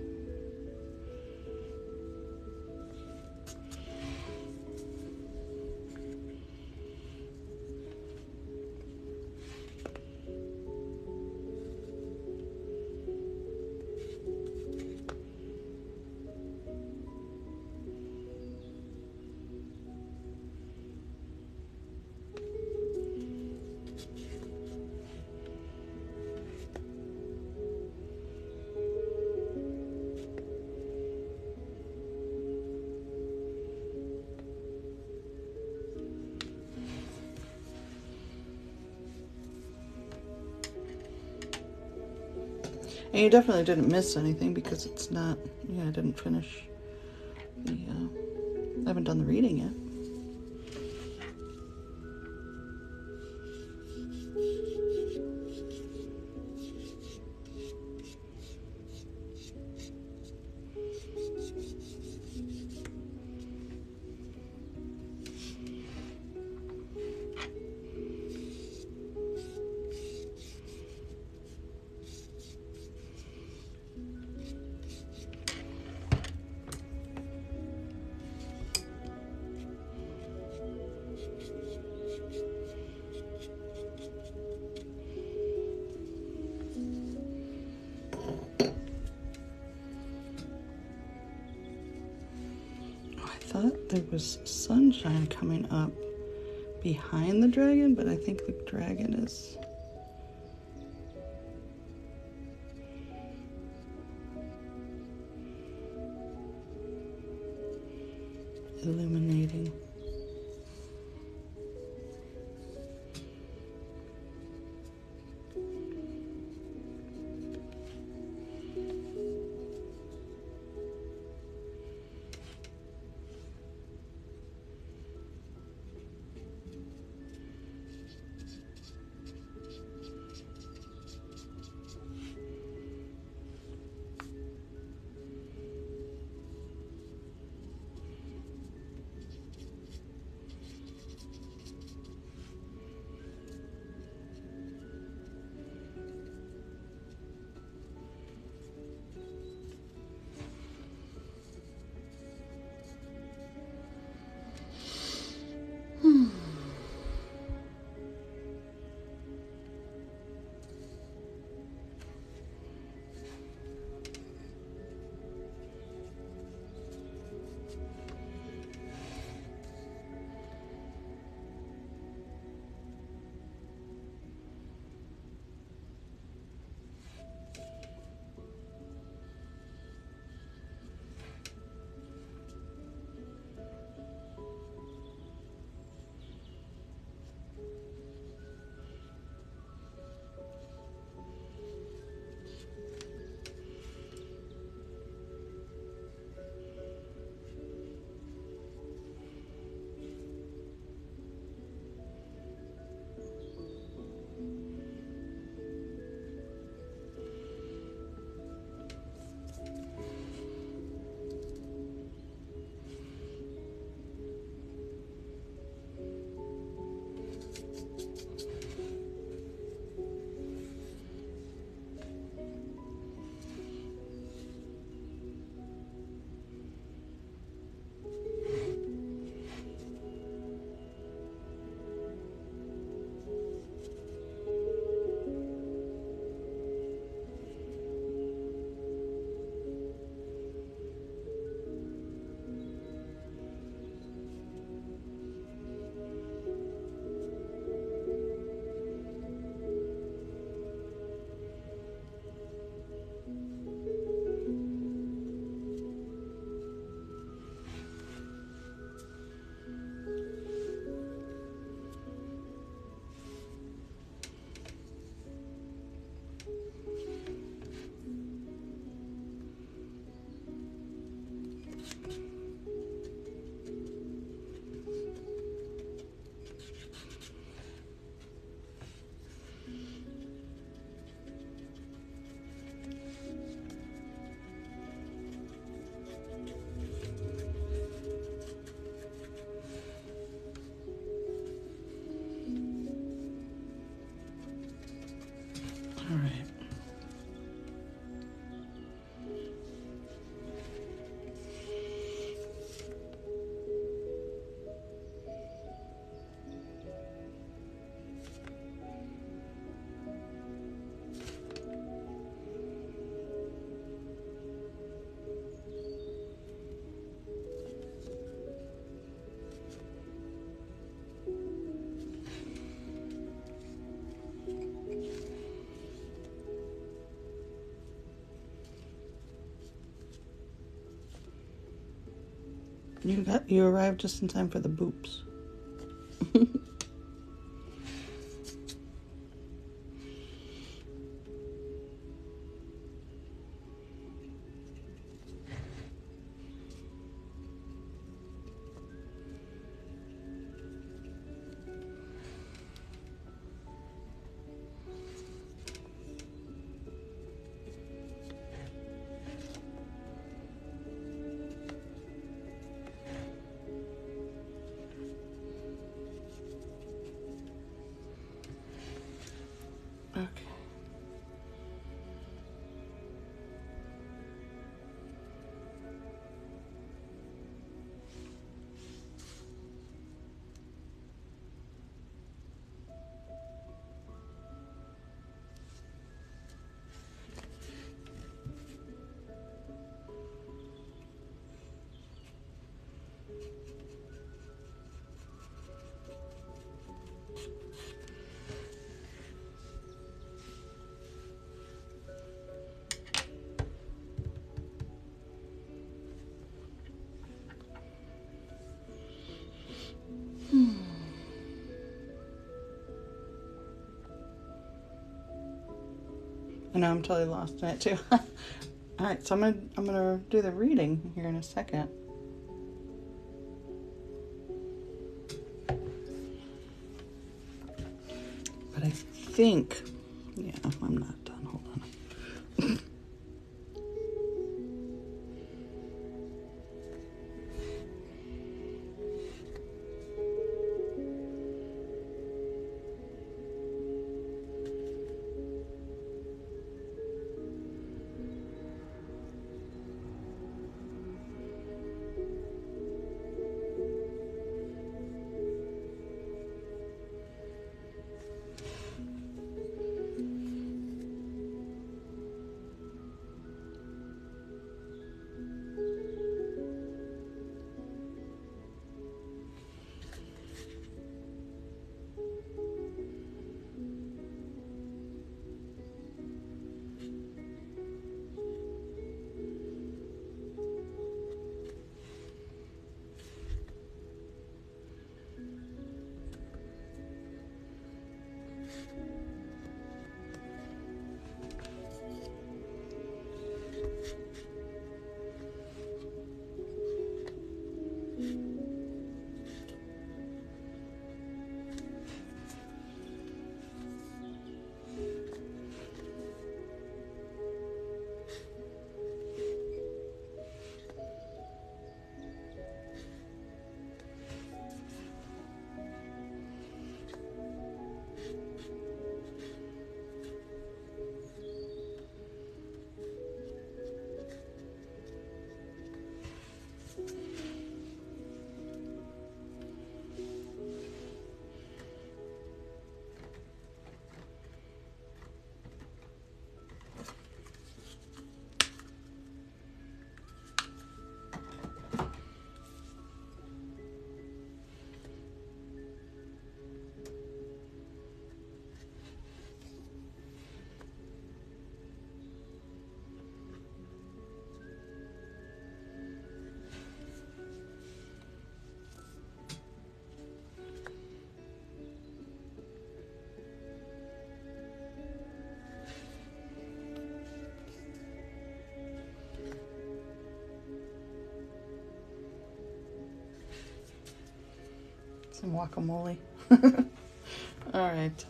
And you definitely didn't miss anything because it's not, I didn't finish the, I haven't done the reading yet. I thought there was sunshine coming up behind the dragon, but I think the dragon is illuminating. You arrived just in time for the boops. Okay. I know I'm totally lost in it too. All right, so I'm gonna do the reading here in a second. But I think, yeah, I'm not done. Hold on. Some guacamole. All right.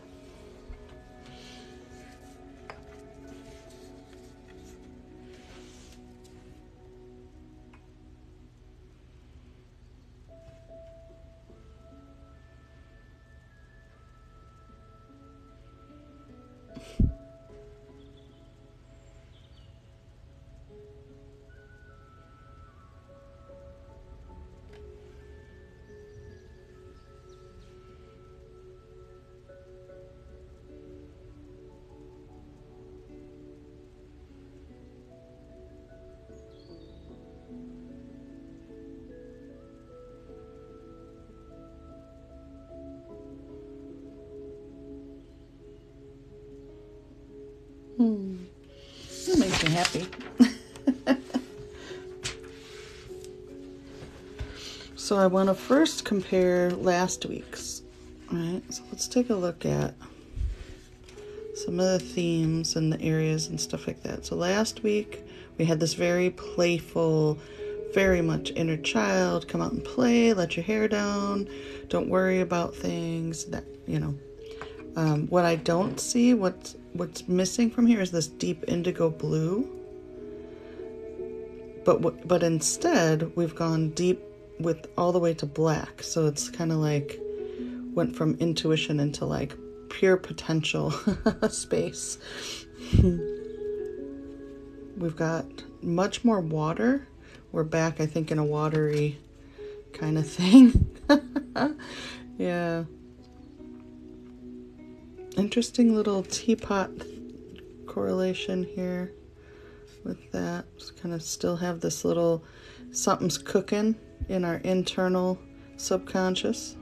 That makes me happy. So I want to first compare last week's. All right, so let's take a look at some of the themes and the areas and stuff like that. So last week we had this very playful, very much inner child, come out and play, let your hair down, don't worry about things, that, you know. What I don't see, what's missing from here is this deep indigo blue. But instead we've gone deep with all the way to black. So it's kind of like went from intuition into like pure potential space. We've got much more water. We're back, I think, in a watery kind of thing. Yeah. Interesting little teapot correlation here with that. Just kind of still have this little something's cooking in our internal subconscious.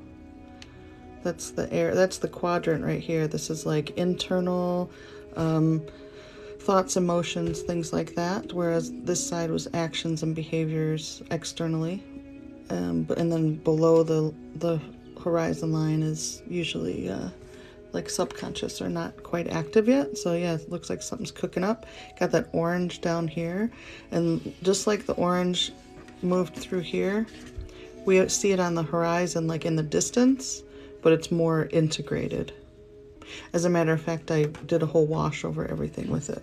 That's the air, that's the quadrant right here. This is like internal thoughts, emotions, things like that. Whereas this side was actions and behaviors externally. And then below the horizon line is usually like subconscious or not quite active yet. So yeah, it looks like something's cooking up. Got that orange down here. And just like the orange moved through here, we see it on the horizon, like in the distance, but it's more integrated. As a matter of fact, I did a whole wash over everything with it.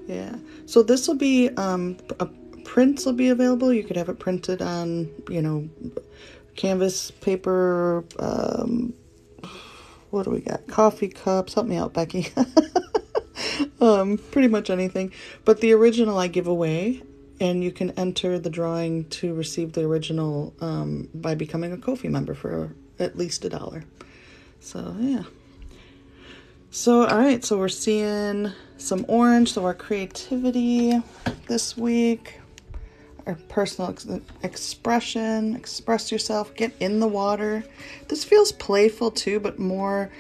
Yeah. So this will be, prints will be available. You could have it printed on, you know, canvas, paper, what do we got? Coffee cups. Help me out, Becky. Pretty much anything. But the original I give away, and you can enter the drawing to receive the original by becoming a Ko-fi member for at least $1. So, yeah. So, all right. So we're seeing some orange. So our creativity this week, our personal expression, express yourself, get in the water. This feels playful too, but more,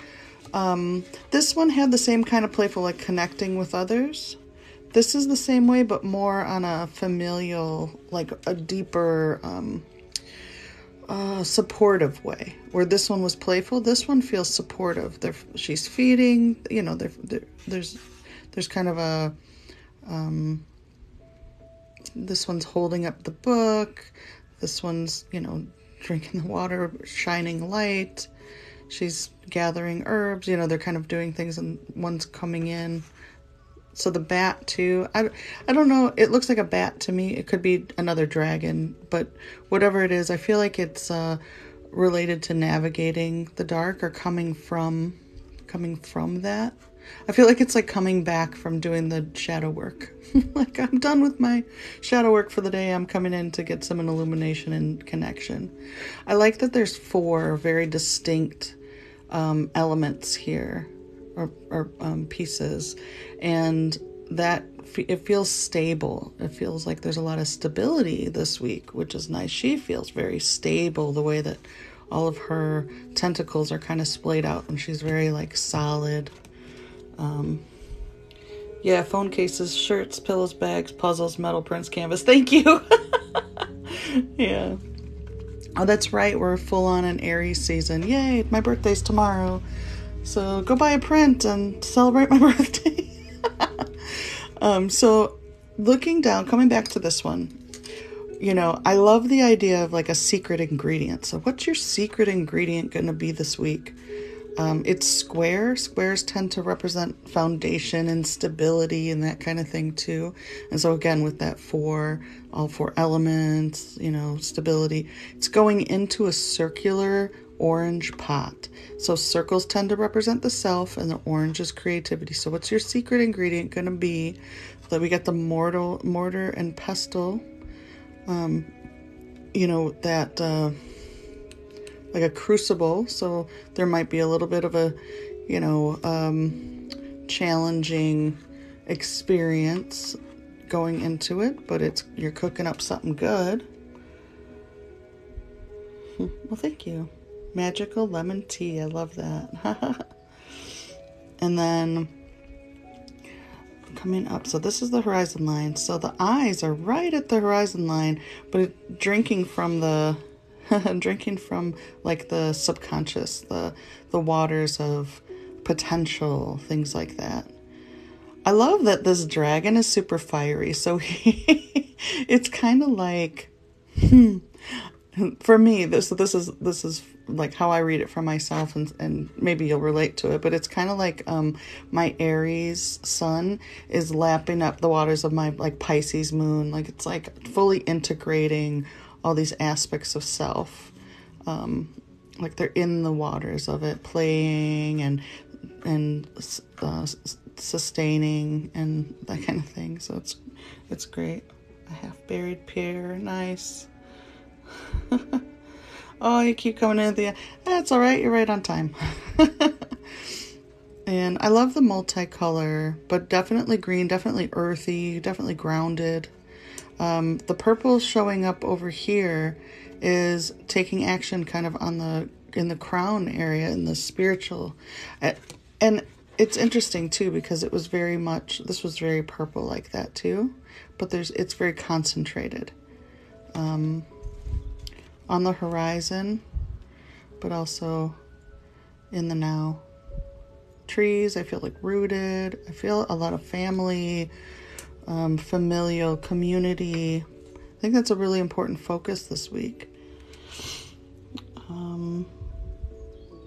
this one had the same kind of playful, like connecting with others. This is the same way, but more on a familial, like a deeper, supportive way. Where this one was playful, this one feels supportive. She's feeding, you know, there's kind of a, this one's holding up the book. This one's, you know, drinking the water, shining light. She's gathering herbs. You know, they're kind of doing things, and one's coming in. So the bat too. I don't know. It looks like a bat to me. It could be another dragon, but whatever it is, I feel like it's related to navigating the dark or coming from that. I feel like it's like coming back from doing the shadow work. Like, I'm done with my shadow work for the day. I'm coming in to get some illumination and connection. I like that there's 4 very distinct elements here, or pieces, and that it feels stable. It feels like there's a lot of stability this week, which is nice. She feels very stable, the way that all of her tentacles are kind of splayed out, and she's very like solid. Yeah, phone cases, shirts, pillows, bags, puzzles, metal prints, canvas. Thank you. Yeah. Oh, that's right. We're full on an Aries season. Yay, my birthday's tomorrow. So go buy a print and celebrate my birthday. So looking down, coming back to this one, you know, I love the idea of like a secret ingredient. So what's your secret ingredient going to be this week? It's square. Squares tend to represent foundation and stability and that kind of thing too. And so again, with that all 4 elements, you know, stability, it's going into a circular orange pot. So circles tend to represent the self, and the orange is creativity. So what's your secret ingredient going to be? So we got the mortar and pestle, you know, that, like a crucible. So there might be a little bit of a, you know, challenging experience going into it, but you're cooking up something good. Well, thank you. Magical lemon tea. I love that. And then coming up. So this is the horizon line. So the eyes are right at the horizon line, but drinking from the drinking from like the subconscious, the waters of potential, things like that. I love that this dragon is super fiery. So it's kind of like for me, this is like how I read it for myself, and maybe you'll relate to it, but it's kind of like my Aries sun is lapping up the waters of my like Pisces moon. Like it's like fully integrating all these aspects of self. Like they're in the waters of it, playing and sustaining and that kind of thing. So it's great. A half-buried pear, nice. Oh, you keep coming in at the end. That's all right. You're right on time. And I love the multicolor, but definitely green, definitely earthy, definitely grounded. The purple showing up over here is taking action kind of in the crown area, in the spiritual. And it's interesting too, because this was very purple like that too, but it's very concentrated. On the horizon, but also in the now. Trees, I feel like rooted. I feel a lot of family, familial, community. I think that's a really important focus this week.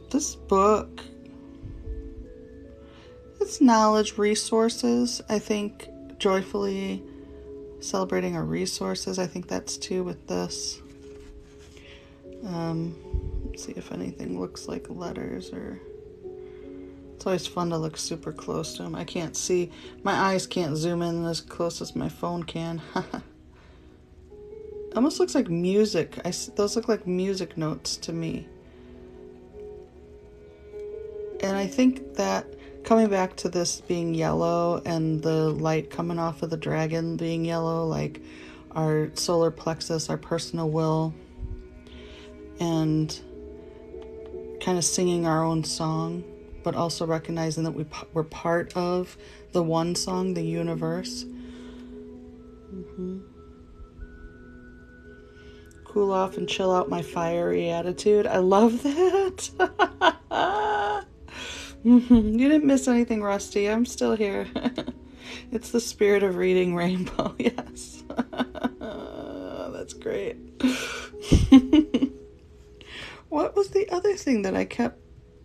This book, it's knowledge, resources. I think joyfully celebrating our resources. I think that's too with this. Let's see if anything looks like letters, or it's always fun to look super close to them. I can't see, my eyes can't zoom in as close as my phone can. Almost looks like music. Those look like music notes to me. And I think that coming back to this being yellow and the light coming off of the dragon being yellow, like our solar plexus, our personal will, and kind of singing our own song, but also recognizing that we're part of the one song, the universe. Cool off and chill out my fiery attitude. I love that. You didn't miss anything, Rusty. I'm still here. It's the spirit of reading rainbow. Yes. That's great. What was the other thing that I kept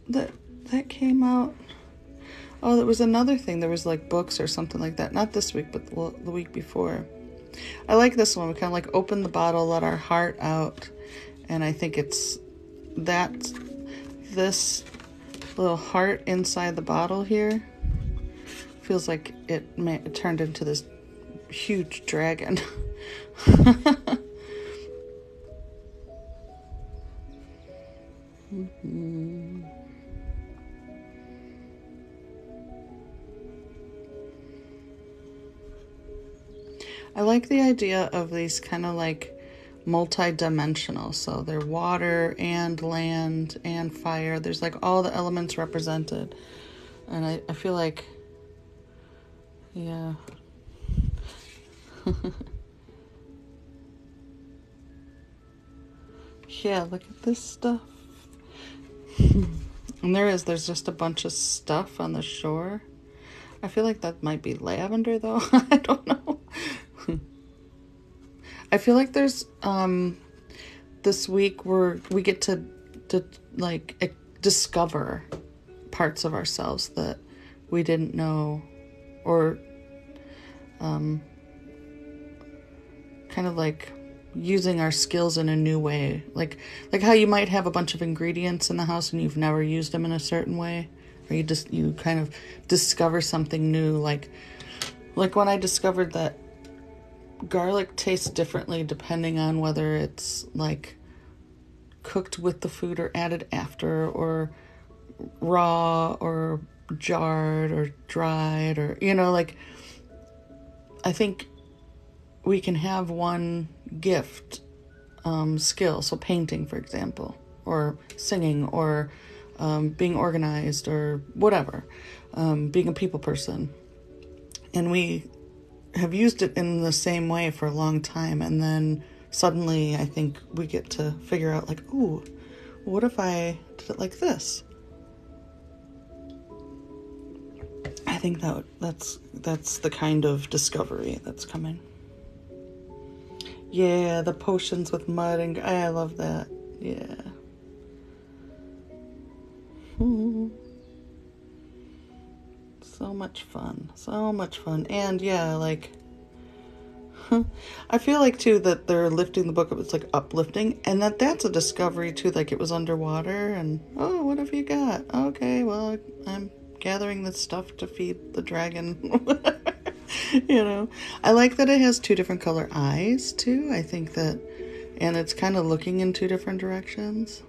that came out? Oh, there was another thing. There was like books or something like that. Not this week, but the week before. I like this one. We kind of like open the bottle, let our heart out. And I think it's this little heart inside the bottle here feels like it turned into this huge dragon. I like the idea of these kind of like multi-dimensional. So they're water and land and fire. There's like all the elements represented. And I feel like, yeah. Yeah, look at this stuff. And there's just a bunch of stuff on the shore. I feel like that might be lavender though. I don't know. I feel like there's this week we get to like discover parts of ourselves that we didn't know, or kind of like using our skills in a new way, like how you might have a bunch of ingredients in the house and you've never used them in a certain way, or you kind of discover something new, like when I discovered that garlic tastes differently depending on whether it's like cooked with the food or added after, or raw or jarred or dried, or like I think we can have one gift, skill, so painting for example, or singing, or being organized, or whatever, being a people person, And we have used it in the same way for a long time, and then suddenly I think we get to figure out like, ooh, what if I did it like this? I think that's the kind of discovery that's coming. Yeah, the potions with mud, and I love that. Yeah. So much fun. So much fun. And yeah, like, I feel like too that they're lifting the book up. It's like uplifting, and that's a discovery too. Like it was underwater, and oh, what have you got? Okay, well, I'm gathering this stuff to feed the dragon. You know, I like that it has 2 different color eyes too. I think that, and it's kind of looking in 2 different directions.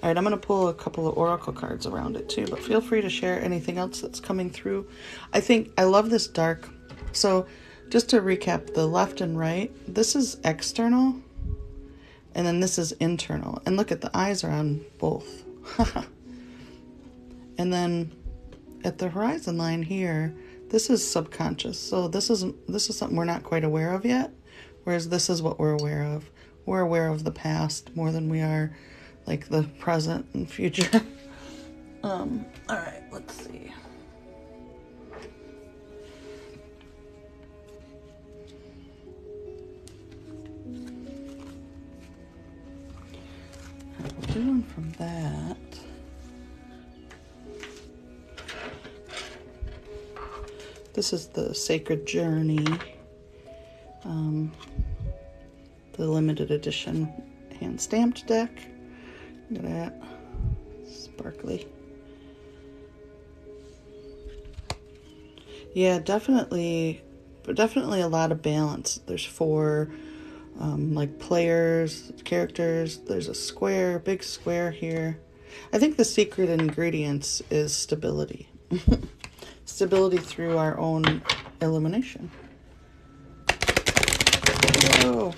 All right, I'm going to pull a couple of oracle cards around it too, but feel free to share anything else that's coming through. I think I love this dark. So just to recap, the left and right, this is external, and then this is internal. And look at the eyes are on both. And then at the horizon line here, this is subconscious. So this is something we're not quite aware of yet, whereas this is what we're aware of. We're aware of the past more than we are like the present and future. All right, let's see. We'll do one from that. This is the Sacred Journey, the limited edition hand stamped deck. Look at that, sparkly. Yeah, definitely a lot of balance. There's 4 like players, characters. There's a square, big square here. I think the secret ingredients is stability. Stability through our own illumination. Whoa.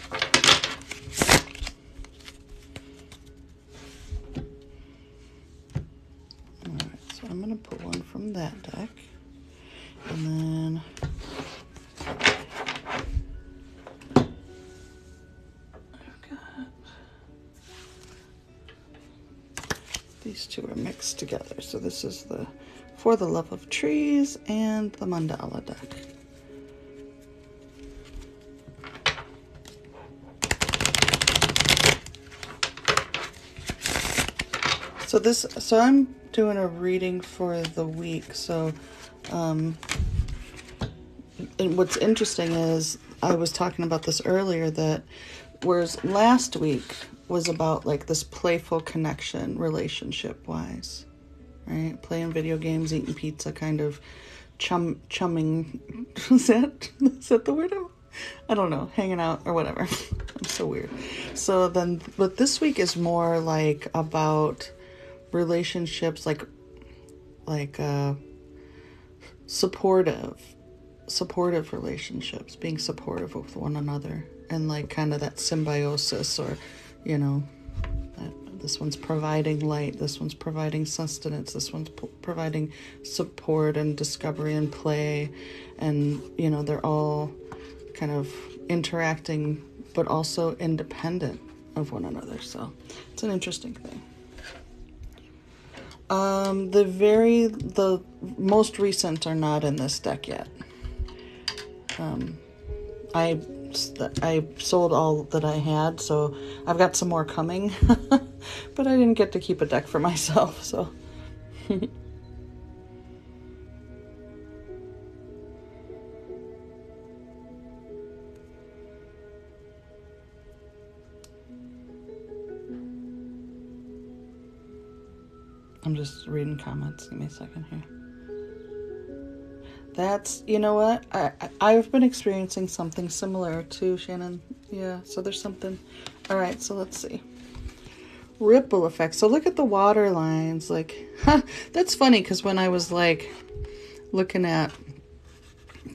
Alright, so I'm going to put one from that deck. And then I've got these 2 are mixed together. So this is the For the Love of Trees and the Mandala deck. So I'm doing a reading for the week. So, and what's interesting is I was talking about this earlier, that whereas last week was about like this playful connection relationship wise, right? Playing video games, eating pizza, kind of chumming. Is that the word? I don't know, hanging out or whatever. I'm so weird. So then, but this week is more like about relationships, like supportive relationships, being supportive with one another, and like kind of that symbiosis, or, you know, this one's providing light, this one's providing sustenance, this one's providing support and discovery and play, and, you know, they're all kind of interacting but also independent of one another. So it's an interesting thing. The most recent are not in this deck yet. I sold all that I had, so I've got some more coming, but I didn't get to keep a deck for myself, so. I'm just reading comments. Give me a second here. That's, you know what? I've been experiencing something similar too, Shannon. Yeah, so there's something. All right, so let's see. Ripple effect. So look at the water lines. Like, that's funny, because when I was like looking at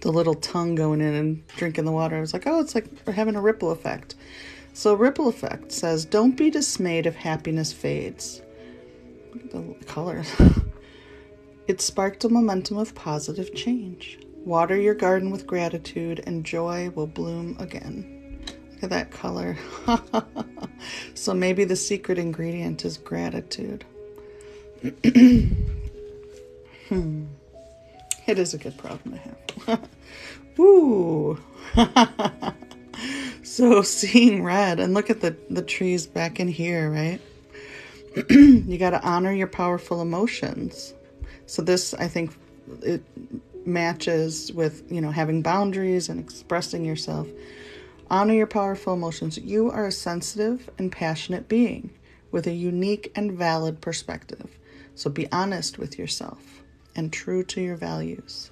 the little tongue going in and drinking the water, I was like, oh, it's like we're having a ripple effect. So ripple effect says, don't be dismayed if happiness fades. Look at the colors. It sparked a momentum of positive change. Water your garden with gratitude and joy will bloom again. Look at that color. So maybe the secret ingredient is gratitude. It is a good problem to have. Ooh. So seeing red, and look at the trees back in here, right? You got to honor your powerful emotions. So this, I think, it matches with, having boundaries and expressing yourself. Honor your powerful emotions. You are a sensitive and passionate being with a unique and valid perspective. So be honest with yourself and true to your values.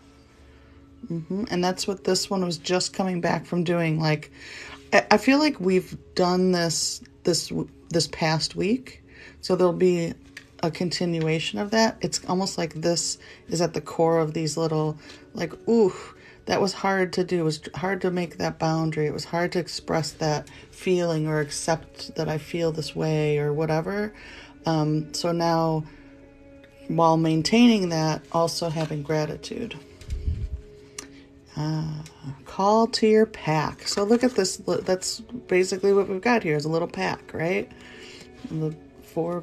And that's what this one was just coming back from doing. Like, I feel like we've done this past week. So there'll be a continuation of that. It's almost like this is at the core of these little, like, ooh, that was hard to do. It was hard to make that boundary. It was hard to express that feeling or accept that I feel this way or whatever. So now, while maintaining that, also having gratitude. Call to your pack. So look at this. That's basically what we've got here is a little pack, right? The 4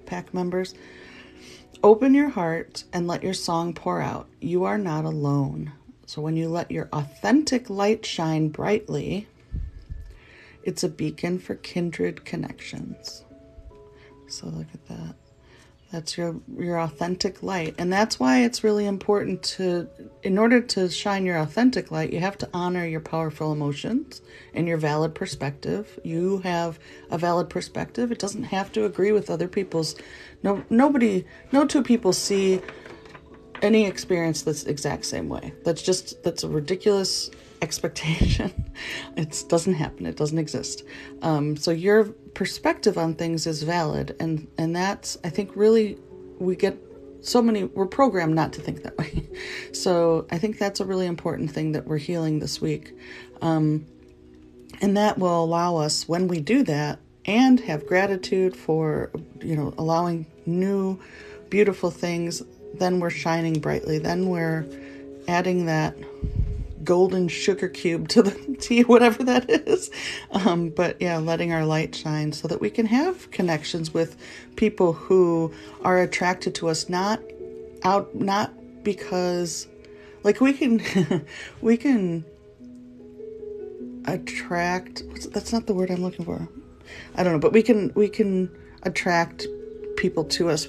pack members. Open your heart and let your song pour out. You are not alone. So when you let your authentic light shine brightly, it's a beacon for kindred connections. So look at that. That's your authentic light. And that's why it's really important in order to shine your authentic light, you have to honor your powerful emotions and your valid perspective. You have a valid perspective. It doesn't have to agree with other people's. No two people see any experience that's the exact same way. That's a ridiculous expectation. It doesn't happen. It doesn't exist. So your perspective on things is valid. And that's, I think, really, we're programmed not to think that way. So I think that's a really important thing that we're healing this week. And that will allow us, when we do that and have gratitude for, allowing new, beautiful things, then we're shining brightly. Then we're adding that golden sugar cube to the tea, whatever that is. But yeah, letting our light shine so that we can have connections with people who are attracted to us, not because, like, we can attract, that's not the word I'm looking for. I don't know, but we can attract people to us,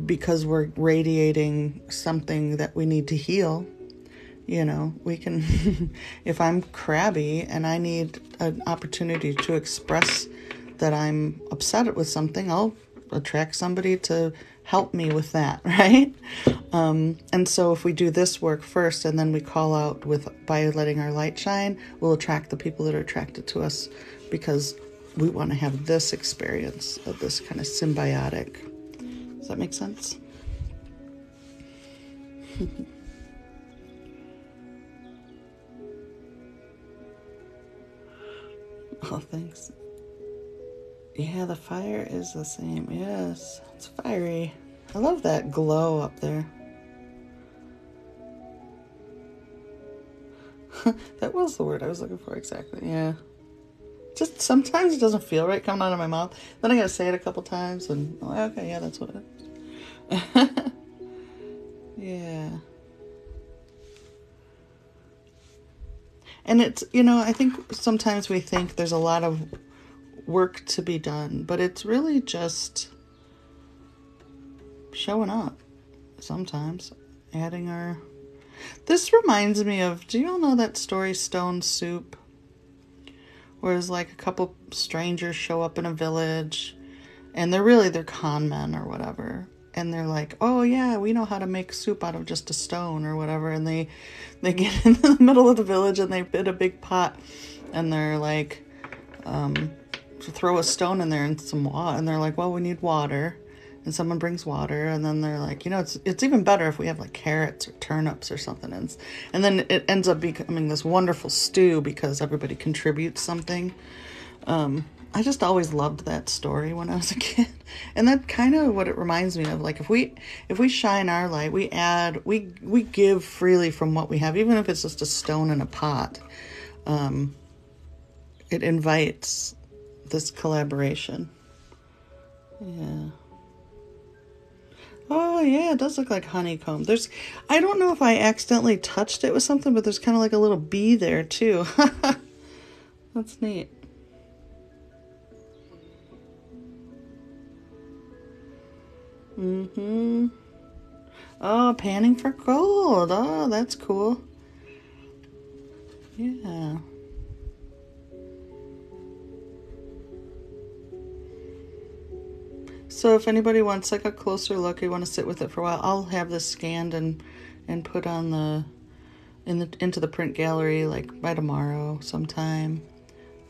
because we're radiating something that we need to heal. We can, if I'm crabby and I need an opportunity to express that I'm upset with something, I'll attract somebody to help me with that, right? And so if we do this work first and then we call out by letting our light shine, we'll attract the people that are attracted to us because we want to have this experience of this kind of symbiotic. Does that make sense? Oh, thanks. Yeah, the fire is the same. Yes, it's fiery. I love that glow up there. That was the word I was looking for exactly. Yeah. Just sometimes it doesn't feel right coming out of my mouth. Then I gotta say it a couple times and I'm like, okay, yeah, that's what it is. Yeah. And it's, I think sometimes we think there's a lot of work to be done, but it's really just showing up sometimes, this reminds me of, do you all know that story Stone Soup? Where it's like a couple strangers show up in a village and they're con men or whatever. And they're like, oh yeah, we know how to make soup out of just a stone or whatever. And they get in the middle of the village and they bid a big pot and they're like, to throw a stone in there and some water. And they're like, well, we need water. And someone brings water. And then they're like, it's even better if we have like carrots or turnips or something. And then it ends up becoming this wonderful stew because everybody contributes something. I just always loved that story when I was a kid. And that's kind of what it reminds me of. Like if we shine our light, we give freely from what we have, even if it's just a stone in a pot. It invites this collaboration. Yeah. Oh yeah, it does look like honeycomb. I don't know if I accidentally touched it with something, but there's kind of like a little bee there too. That's neat. Oh, panning for gold. Oh, that's cool. Yeah. So if anybody wants like a closer look, you want to sit with it for a while, I'll have this scanned and put on into the print gallery like by tomorrow sometime.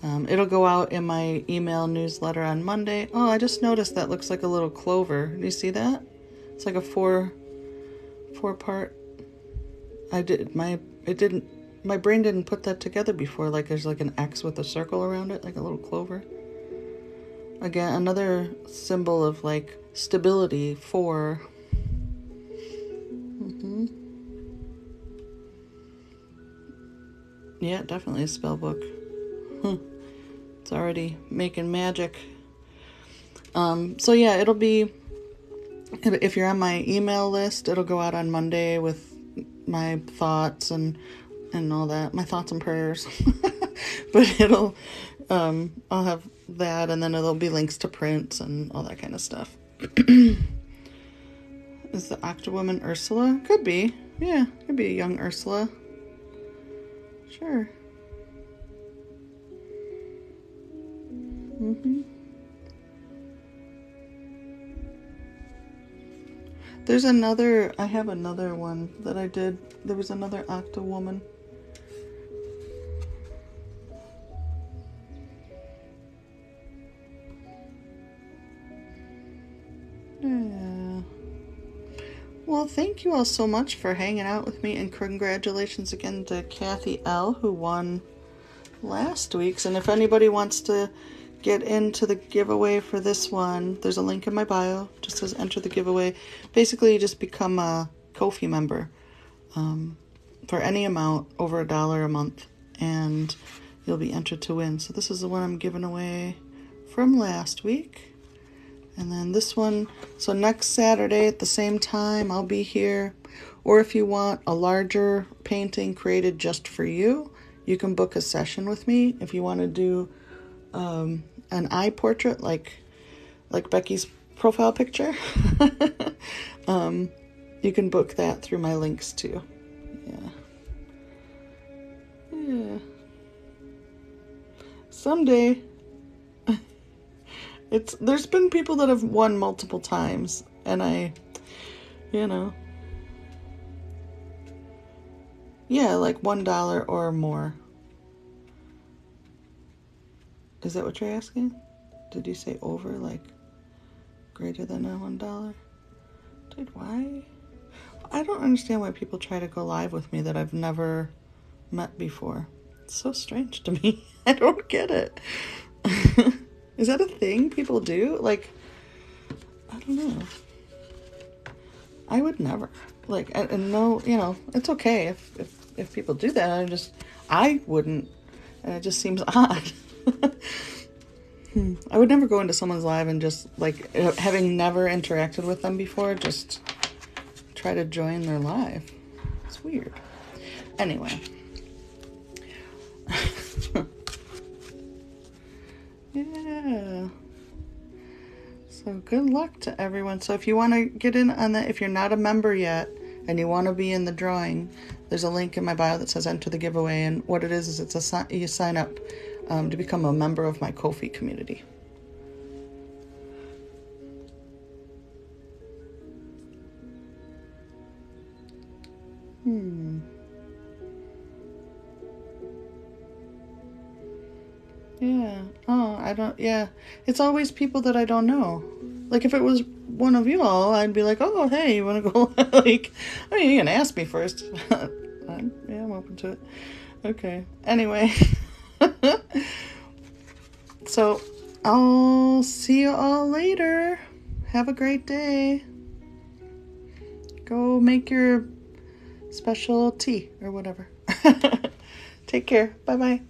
It'll go out in my email newsletter on Monday. Oh, I just noticed that looks like a little clover. Do you see that? It's like a four part. My brain didn't put that together before. Like there's like an X with a circle around it, like a little clover. Again, another symbol of like stability, 4. Yeah, definitely a spell book. It's already making magic. So yeah, it'll be, if you're on my email list, it'll go out on Monday with my thoughts and all that, my thoughts and prayers. But I'll have that, and then there'll be links to prints and all that kind of stuff. Is the Octowoman Ursula? Could be. Yeah, could be a young Ursula. Sure. I have another one that I did. There was another Octowoman. Yeah. Well, thank you all so much for hanging out with me, and congratulations again to Kathy L., who won last week's. And if anybody wants to get into the giveaway for this one, there's a link in my bio. It just says enter the giveaway. Basically, you just become a Ko-fi member for any amount over $1 a month, and you'll be entered to win. So this is the one I'm giving away from last week. And then this one, so next Saturday at the same time, I'll be here. Or if you want a larger painting created just for you, you can book a session with me. If you want to do an eye portrait like Becky's profile picture, you can book that through my links too. Yeah. Someday. There's been people that have won multiple times, and yeah, like $1 or more. Is that what you're asking? Did you say over, like greater than $1? Dude, why? I don't understand why people try to go live with me that I've never met before. It's so strange to me. I don't get it. Is that a thing people do? Like, I don't know. I would never. Like, and no, it's okay if people do that. I wouldn't. And it just seems odd. I would never go into someone's live and just, like, having never interacted with them before, just try to join their live. It's weird. Anyway. Yeah. So good luck to everyone. So if you want to get in on that, if you're not a member yet and you want to be in the drawing, there's a link in my bio that says enter the giveaway. And what it is you sign up to become a member of my Ko-fi community. Yeah. Oh, yeah. It's always people that I don't know. Like, if it was one of you all, I'd be like, oh, hey, you want to go? Like, I mean, you can ask me first. I'm open to it. Okay. Anyway. So, I'll see you all later. Have a great day. Go make your special tea or whatever. Take care. Bye-bye.